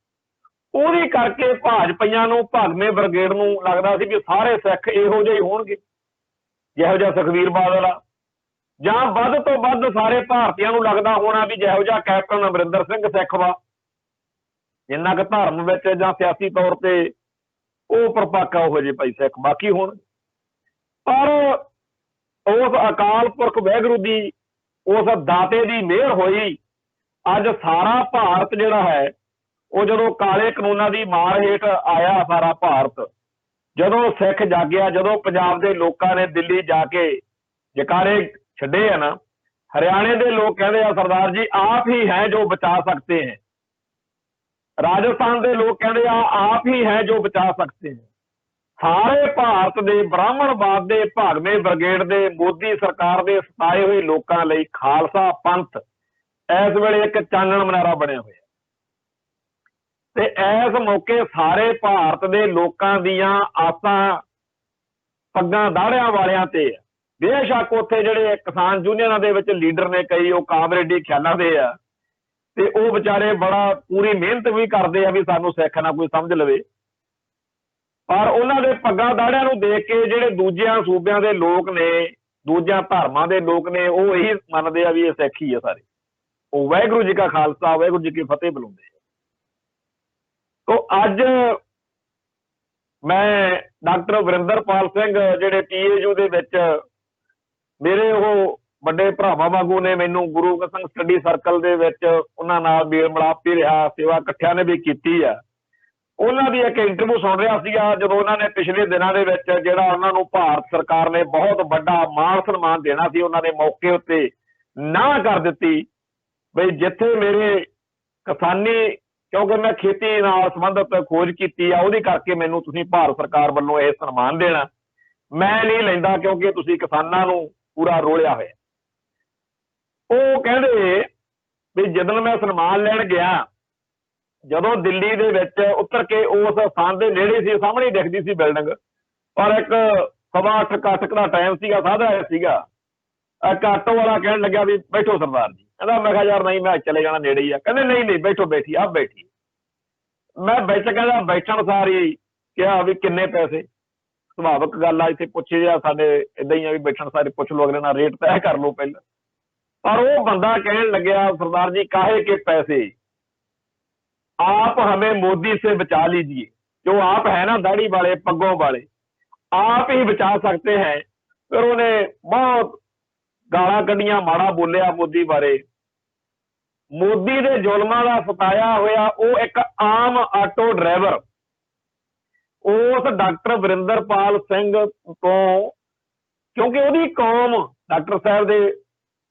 ਉਹਦੀ ਕਰਕੇ ਭਾਜਪਾਈਆਂ ਨੂੰ, ਭਗਵੇਂ ਬ੍ਰਿਗੇਡ ਨੂੰ ਲੱਗਦਾ ਸੀ ਵੀ ਸਾਰੇ ਸਿੱਖ ਇਹੋ ਜਿਹੇ ਹੋਣਗੇ ਜਿਹੋ ਜਿਹਾ ਸੁਖਬੀਰ ਬਾਦਲ ਆ, ਜਾਂ ਵੱਧ ਤੋਂ ਵੱਧ ਸਾਰੇ ਭਾਰਤੀਆਂ ਨੂੰ ਲੱਗਦਾ ਹੋਣਾ ਵੀ ਜਿਹੋ ਜਿਹਾ ਕੈਪਟਨ ਅਮਰਿੰਦਰ ਸਿੰਘ ਸਿੱਖ ਵਾ, ਜਿੰਨਾ ਕੁ ਧਰਮ ਵਿੱਚ ਜਾਂ ਸਿਆਸੀ ਤੌਰ ਤੇ ਉਹ ਪਰਪੱਕ ਉਹੋ ਜਿਹੇ ਭਾਈ ਸਿੱਖ ਬਾਕੀ ਹੋਣ। ਪਰ ਉਸ ਅਕਾਲ ਪੁਰਖ ਵਾਹਿਗੁਰੂ ਦੀ ਉਸ ਦਾਤੇ ਦੀ ਮਿਹਰ ਹੋਈ, ਅੱਜ ਸਾਰਾ ਭਾਰਤ ਜਿਹੜਾ ਹੈ ਉਹ ਜਦੋਂ ਕਾਲੇ ਕਾਨੂੰਨਾਂ ਦੀ ਮਾਰ ਹੇਠ ਆਇਆ, ਸਾਰਾ ਭਾਰਤ ਜਦੋਂ ਸਿੱਖ ਜਾਗਿਆ, ਜਦੋਂ ਪੰਜਾਬ ਦੇ ਲੋਕਾਂ ਨੇ ਦਿੱਲੀ ਜਾ ਕੇ ਜਕਾਰੇ ਛੱਡੇ ਆ ਨਾ, ਹਰਿਆਣੇ ਦੇ ਲੋਕ ਕਹਿੰਦੇ ਆ ਸਰਦਾਰ ਜੀ ਆਪ ਹੀ ਹੈ ਜੋ ਬਚਾ ਸਕਤੇ ਹੈ, ਰਾਜਸਥਾਨ ਦੇ ਲੋਕ ਕਹਿੰਦੇ ਆ ਆਪ ਹੀ ਹੈ ਜੋ ਬਚਾ ਸਕਤੇ ਹੈ। ਸਾਰੇ ਭਾਰਤ ਦੇ ਬ੍ਰਾਹਮਣਵਾਦ ਦੇ ਭਾਗਵੇਂ ਬ੍ਰਿਗੇਡ ਦੇ ਮੋਦੀ ਸਰਕਾਰ ਦੇ ਸਤਾਏ ਹੋਏ ਲੋਕਾਂ ਲਈ ਖਾਲਸਾ ਪੰਥ ਇਸ ਵੇਲੇ ਇੱਕ ਚਾਨਣ ਮਨਾਰਾ ਬਣਿਆ ਹੋਇਆ। ਤੇ ਇਸ ਮੌਕੇ ਸਾਰੇ ਭਾਰਤ ਦੇ ਲੋਕਾਂ ਦੀਆਂ ਆਸਾਂ ਪੱਗਾਂ ਦਾੜਿਆਂ ਵਾਲਿਆਂ ਤੇ ਆ। ਬੇਸ਼ੱਕ ਉੱਥੇ ਜਿਹੜੇ ਕਿਸਾਨ ਯੂਨੀਅਨਾਂ ਦੇ ਵਿੱਚ ਲੀਡਰ ਨੇ ਕਈ ਉਹ ਕਾਮਰੇਡੀ ਖਿਆਲਾਂ ਦੇ ਆ, ਤੇ ਉਹ ਵਿਚਾਰੇ ਬੜਾ ਪੂਰੀ ਮਿਹਨਤ ਵੀ ਕਰਦੇ ਆ ਵੀ ਸਾਨੂੰ ਸਿੱਖ ਨਾ ਕੋਈ ਸਮਝ ਲਵੇ, ਪਰ ਉਹਨਾਂ ਦੇ ਪੱਗਾਂ ਦਾੜਿਆਂ ਨੂੰ ਦੇਖ ਕੇ ਜਿਹੜੇ ਦੂਜਿਆਂ ਸੂਬਿਆਂ ਦੇ ਲੋਕ ਨੇ, ਦੂਜਿਆਂ ਧਰਮਾਂ ਦੇ ਲੋਕ ਨੇ, ਉਹ ਇਹੀ ਮੰਨਦੇ ਆ ਵੀ ਇਹ ਸਿੱਖ ਹੀ ਆ ਸਾਰੇ। ਉਹ ਵਾਹਿਗੁਰੂ ਜੀ ਕਾ ਖਾਲਸਾ ਵਾਹਿਗੁਰੂ ਜੀ ਕੀ ਫਤਿਹ ਬੁਲਾਉਂਦੇ ਆ। ਤੋ ਅੱਜ ਮੈਂ ਡਾਕਟਰ ਵਰਿੰਦਰਪਾਲ ਸਿੰਘ ਜਿਹੜੇ PAU ਦੇ ਵਿੱਚ ਮੇਰੇ ਉਹ ਵੱਡੇ ਭਰਾਵਾਂ ਵਾਂਗੂ ਨੇ, ਮੈਨੂੰ ਗੁਰੂ ਗੋਬਿੰਦ ਸਿੰਘ ਸਟੱਡੀ ਸਰਕਲ ਦੇ ਵਿੱਚ ਉਹਨਾਂ ਨਾਲ ਮੇਲ ਮਿਲਾਪ ਵੀ ਰਿਹਾ, ਸੇਵਾ ਇਕੱਠਿਆਂ ਨੇ ਵੀ ਕੀਤੀ ਆ। ਉਹਨਾਂ ਦੀ ਇੱਕ ਇੰਟਰਵਿਊ ਸੁਣ ਰਿਹਾ ਸੀਗਾ ਜਦੋਂ ਉਹਨਾਂ ਨੇ ਪਿਛਲੇ ਦਿਨਾਂ ਦੇ ਵਿੱਚ ਜਿਹੜਾ ਉਹਨਾਂ ਨੂੰ ਭਾਰਤ ਸਰਕਾਰ ਨੇ ਬਹੁਤ ਵੱਡਾ ਮਾਣ ਸਨਮਾਨ ਦੇਣਾ ਸੀ, ਉਹਨਾਂ ਨੇ ਮੌਕੇ ਉੱਤੇ ਨਾ ਕਰ ਦਿੱਤੀ ਬਈ ਜਿੱਥੇ ਮੇਰੇ ਕਿਸਾਨੀ, ਕਿਉਂਕਿ ਮੈਂ ਖੇਤੀ ਨਾਲ ਸੰਬੰਧਿਤ ਖੋਜ ਕੀਤੀ ਆ, ਉਹਦੇ ਕਰਕੇ ਮੈਨੂੰ ਤੁਸੀਂ ਭਾਰਤ ਸਰਕਾਰ ਵੱਲੋਂ ਇਹ ਸਨਮਾਨ ਦੇਣਾ, ਮੈਂ ਨਹੀਂ ਲੈਂਦਾ ਕਿਉਂਕਿ ਤੁਸੀਂ ਕਿਸਾਨਾਂ ਨੂੰ ਪੂਰਾ ਰੋਲਿਆ ਹੋਇਆ। ਉਹ ਕਹਿੰਦੇ ਵੀ ਜਦੋਂ ਮੈਂ ਸਨਮਾਨ ਲੈਣ ਗਿਆ, ਜਦੋਂ ਦਿੱਲੀ ਦੇ ਵਿੱਚ ਉਤਰ ਕੇ ਉਸ ਸਥਾਨ ਦੇ ਨੇੜੇ ਸੀ, ਸਾਹਮਣੇ ਦਿਖਦੀ ਸੀ ਬਿਲਡਿੰਗ, ਪਰ ਇੱਕ 8:15 ਦਾ ਟਾਈਮ ਸੀਗਾ, ਸਾਦਾ ਸੀਗਾ, ਇੱਕ ਆਟੋ ਵਾਲਾ ਕਹਿਣ ਲੱਗਿਆ ਵੀ ਬੈਠੋ ਸਰਦਾਰ ਜੀ। ਕਹਿੰਦਾ ਮੈਂ ਕਿਹਾ ਯਾਰ ਨਹੀਂ, ਮੈਂ ਚਲੇ ਜਾਣਾ, ਨੇੜੇ ਹੀ ਆ। ਕਹਿੰਦੇ ਨਹੀਂ ਨਹੀਂ ਬੈਠੋ, ਬੈਠੀ ਆਪ ਬੈਠੀ। ਮੈਂ ਵਿੱਚ ਕਹਿੰਦਾ ਬੈਠਣ ਸਾਰੀ ਕਿਹਾ ਵੀ ਕਿੰਨੇ ਪੈਸੇ, ਸੁਭਾਵਿਕ ਗੱਲ ਆ, ਇੱਥੇ ਪੁੱਛੇ ਜਾ ਸਾਡੇ ਏਦਾਂ ਹੀ ਆ ਵੀ ਬੈਠਣ ਸਾਰੇ ਪੁੱਛ ਲਓ, ਅਗਲੇ ਨਾਲ ਰੇਟ ਤੈਅ ਕਰ ਲਓ ਪਹਿਲਾਂ। ਪਰ ਉਹ ਬੰਦਾ ਕਹਿਣ ਲੱਗਿਆ सरदार जी काहे के पैसे, आप हमें मोदी से बचा लीजिए, जो आप है ना दाढ़ी वाले पग्गों वाले, आप ही बचा सकते हैं। फिर उन्हें बहुत गाला कढ़िया, माड़ा बोलिया मोदी बारे। मोदी दे जुल्मां दा सताया होया ਉਹ ਇੱਕ ਆਮ ਆਟੋ ਡਰਾਈਵਰ ਉਸ ਡਾਕਟਰ ਵਰਿੰਦਰਪਾਲ ਸਿੰਘ ਤੋਂ, ਕਿਉਂਕਿ ਉਹਦੀ ਕੌਮ ਡਾਕਟਰ ਸਾਹਿਬ ਦੇ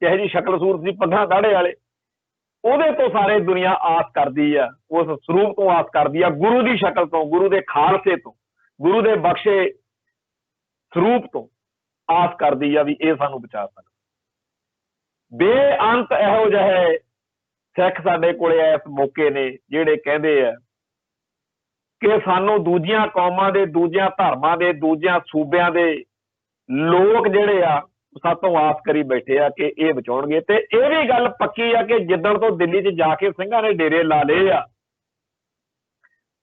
ਜਿਹੇ ਜੀ ਸ਼ਕਲ ਸੂਰਤ ਦੀ, ਪੱਗਾਂ ਦਾੜੇ ਵਾਲੇ, ਉਹਦੇ ਤੋਂ ਸਾਰੇ ਦੁਨੀਆ ਆਸ ਕਰਦੀ ਆ, ਉਸ ਸਰੂਪ ਤੋਂ ਆਸ ਕਰਦੀ ਆ, ਗੁਰੂ ਦੀ ਸ਼ਕਲ ਤੋਂ, ਗੁਰੂ ਦੇ ਖਾਲਸੇ ਤੋਂ, ਗੁਰੂ ਦੇ ਬਖਸ਼ੇ ਸਰੂਪ ਤੋਂ ਆਸ ਕਰਦੀ ਆ ਵੀ ਇਹ ਸਾਨੂੰ ਬਚਾ ਸਕਦਾ। ਬੇਅੰਤ ਇਹੋ ਜਿਹੇ ਸਿੱਖ ਸਾਡੇ ਕੋਲੇ ਇਸ ਮੌਕੇ ਨੇ ਜਿਹੜੇ ਕਹਿੰਦੇ ਆ ਕਿ ਸਾਨੂੰ ਦੂਜੀਆਂ ਕੌਮਾਂ ਦੇ, ਦੂਜਿਆਂ ਧਰਮਾਂ ਦੇ, ਦੂਜਿਆਂ ਸੂਬਿਆਂ ਦੇ ਲੋਕ ਜਿਹੜੇ ਆ ਸਾਤੋਂ ਆਸ ਕਰੀ ਬੈਠੇ ਆ ਕਿ ਇਹ ਬਚਾਉਣਗੇ। ਤੇ ਇਹ ਵੀ ਗੱਲ ਪੱਕੀ ਆ ਕਿ ਜਿੱਦਣ ਤੋਂ ਦਿੱਲੀ 'ਚ ਜਾ ਕੇ ਸਿੰਘਾਂ ਨੇ ਡੇਰੇ ਲਾ ਲਏ ਆ,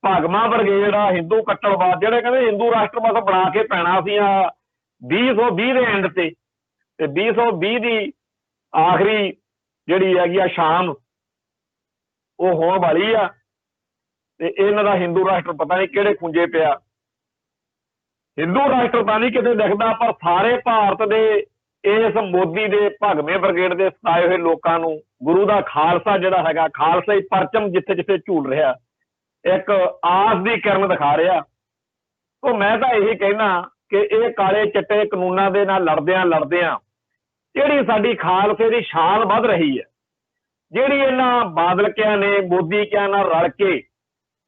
ਭਾਗਮਾ ਬਰਗੇਡ ਆ, ਹਿੰਦੂ ਕੱਟੜਵਾਦ, ਜਿਹੜੇ ਕਹਿੰਦੇ ਹਿੰਦੂ ਰਾਸ਼ਟਰ ਬਸ ਬਣਾ ਕੇ ਪੈਣਾ ਸੀ ਆ 2020 ਦੇ ਐਂਡ ਤੇ 2020 ਦੀ ਆਖਰੀ ਜਿਹੜੀ ਹੈਗੀ ਆ ਸ਼ਾਮ ਉਹ ਹੋਣ ਵਾਲੀ ਆ, ਤੇ ਇਹਨਾਂ ਦਾ ਹਿੰਦੂ ਰਾਸ਼ਟਰ ਪਤਾ ਨਹੀਂ ਕਿਹੜੇ ਖੁੰਝੇ ਪਿਆ। ਹਿੰਦੂ ਰਾਸ਼ਟਰ ਤਾਂ ਨਹੀਂ ਕਿਤੇ ਦਿਖਦਾ, ਪਰ ਸਾਰੇ ਭਾਰਤ ਦੇ ਇਸ ਮੋਦੀ ਦੇ ਭਗਵੇਂ ਬ੍ਰਿਗੇਡ ਦੇ ਸਤਾਏ ਹੋਏ ਲੋਕਾਂ ਨੂੰ ਗੁਰੂ ਦਾ ਖਾਲਸਾ ਜਿਹੜਾ ਹੈਗਾ, ਖਾਲਸਾ ਹੀ ਪਰਚਮ ਜਿੱਥੇ ਜਿੱਥੇ ਝੂਲ ਰਿਹਾ, ਇੱਕ ਆਸ ਦੀ ਕਿਰਨ ਦਿਖਾ ਰਿਹਾ। ਉਹ ਮੈਂ ਤਾਂ ਇਹੀ ਕਹਿਣਾ ਕਿ ਇਹ ਕਾਲੇ ਚਿੱਟੇ ਕਾਨੂੰਨਾਂ ਦੇ ਨਾਲ ਲੜਦਿਆਂ ਜਿਹੜੀ ਸਾਡੀ ਖਾਲਸੇ ਦੀ ਸ਼ਾਨ ਵੱਧ ਰਹੀ ਹੈ, ਜਿਹੜੀ ਇਹਨਾਂ ਬਾਦਲਕਿਆਂ ਨੇ ਮੋਦੀਕਿਆਂ ਨਾਲ ਰਲ ਕੇ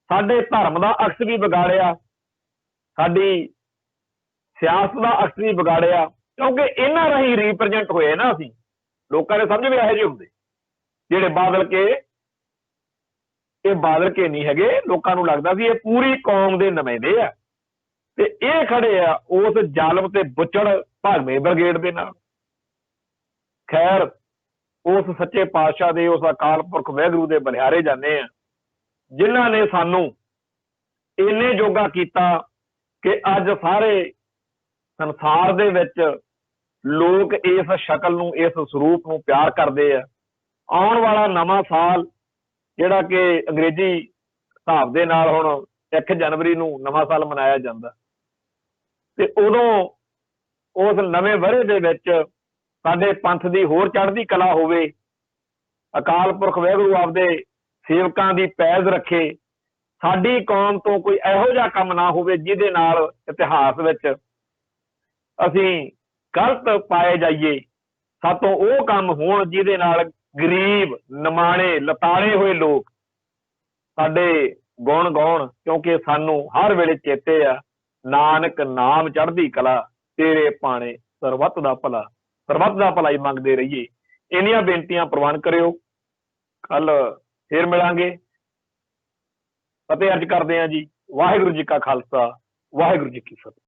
ਸਾਡੇ ਧਰਮ ਦਾ ਅਕਸ ਵੀ ਵਿਗਾੜਿਆ, ਸਾਡੀ ਸਿਆਸਤ ਦਾ ਅਕਸ ਵੀ ਵਿਗਾੜਿਆ, ਕਿਉਂਕਿ ਇਹਨਾਂ ਰਾਹੀਂ ਰੀਪ੍ਰਜੈਂਟ ਹੋਏ ਨਾ ਅਸੀਂ। ਲੋਕਾਂ ਨੇ ਸਮਝ ਵੀ ਇਹੋ ਜਿਹੇ ਹੁੰਦੇ ਜਿਹੜੇ ਬਾਦਲਕੇ, ਇਹ ਬਾਦਲਕੇ ਨਹੀਂ ਹੈਗੇ, ਲੋਕਾਂ ਨੂੰ ਲੱਗਦਾ ਸੀ ਇਹ ਪੂਰੀ ਕੌਮ ਦੇ ਨੁਮਾਇੰਦੇ ਆ, ਤੇ ਇਹ ਖੜੇ ਆ ਉਸ ਜ਼ਾਲਮ ਤੇ ਬੁੱਚੜ ਭਗਵੇਂ ਬ੍ਰਿਗੇਡ ਦੇ ਨਾਲ। ਖੈਰ, ਉਸ ਸੱਚੇ ਪਾਤਸ਼ਾਹ ਦੇ, ਉਸ ਅਕਾਲ ਪੁਰਖ ਵਾਹਿਗੁਰੂ ਦੇ ਬਲਿਹਾਰੇ ਜਾਂਦੇ ਆ ਜਿਨ੍ਹਾਂ ਨੇ ਸਾਨੂੰ ਇੰਨੇ ਜੋਗਾ ਕੀਤਾ ਕਿ ਅੱਜ ਸਾਰੇ ਸੰਸਾਰ ਦੇ ਵਿੱਚ ਲੋਕ ਇਸ ਸ਼ਕਲ ਨੂੰ, ਇਸ ਸਰੂਪ ਨੂੰ ਪਿਆਰ ਕਰਦੇ ਆ। ਆਉਣ ਵਾਲਾ ਨਵਾਂ ਸਾਲ ਜਿਹੜਾ ਕਿ ਅੰਗਰੇਜ਼ੀ ਹਿਸਾਬ ਦੇ ਨਾਲ ਹੁਣ 1 ਜਨਵਰੀ ਨੂੰ ਨਵਾਂ ਸਾਲ ਮਨਾਇਆ ਜਾਂਦਾ, ਤੇ ਉਦੋਂ ਉਸ ਨਵੇਂ ਵਰ੍ਹੇ ਦੇ ਵਿੱਚ ਸਾਡੇ ਪੰਥ ਦੀ ਹੋਰ ਚੜ੍ਹਦੀ ਕਲਾ ਹੋਵੇ, ਅਕਾਲ ਪੁਰਖ ਵਾਹਿਗੁਰੂ ਆਪਦੇ ਸੇਵਕਾਂ ਦੀ ਪੈਜ਼ ਰੱਖੇ, ਸਾਡੀ ਕੌਮ ਤੋਂ ਕੋਈ ਇਹੋ ਜਿਹਾ ਕੰਮ ਨਾ ਹੋਵੇ ਜਿਹਦੇ ਨਾਲ ਇਤਿਹਾਸ ਵਿੱਚ ਅਸੀਂ ਗਲਤ ਪਾਏ ਜਾਈਏ, ਸਾਤੋਂ ਉਹ ਕੰਮ ਹੋਣ ਜਿਹਦੇ ਨਾਲ ਗਰੀਬ, ਨਿਮਾਣੇ, ਲਤਾੜੇ ਹੋਏ ਲੋਕ ਸਾਡੇ ਗੁਣ ਗਾਉਣ, ਕਿਉਂਕਿ ਸਾਨੂੰ ਹਰ ਵੇਲੇ ਚੇਤੇ ਆ ਨਾਨਕ ਨਾਮ ਚੜ੍ਹਦੀ ਕਲਾ, ਤੇਰੇ ਭਾਣੇ ਸਰਬੱਤ ਦਾ ਭਲਾ, ਸਰਬੱਤ ਦਾ ਭਲਾ ਹੀ ਮੰਗਦੇ ਰਹੀਏ। ਇੰਨੀਆਂ ਬੇਨਤੀਆਂ ਪ੍ਰਵਾਨ ਕਰਿਓ, ਕੱਲ ਫੇਰ ਮਿਲਾਂਗੇ। ਫਤਿਹ ਅਰਜ ਕਰਦੇ ਹਾਂ ਜੀ। ਵਾਹਿਗੁਰੂ ਜੀ ਕਾ ਖਾਲਸਾ, ਵਾਹਿਗੁਰੂ ਜੀ ਕੀ ਫਤਿਹ।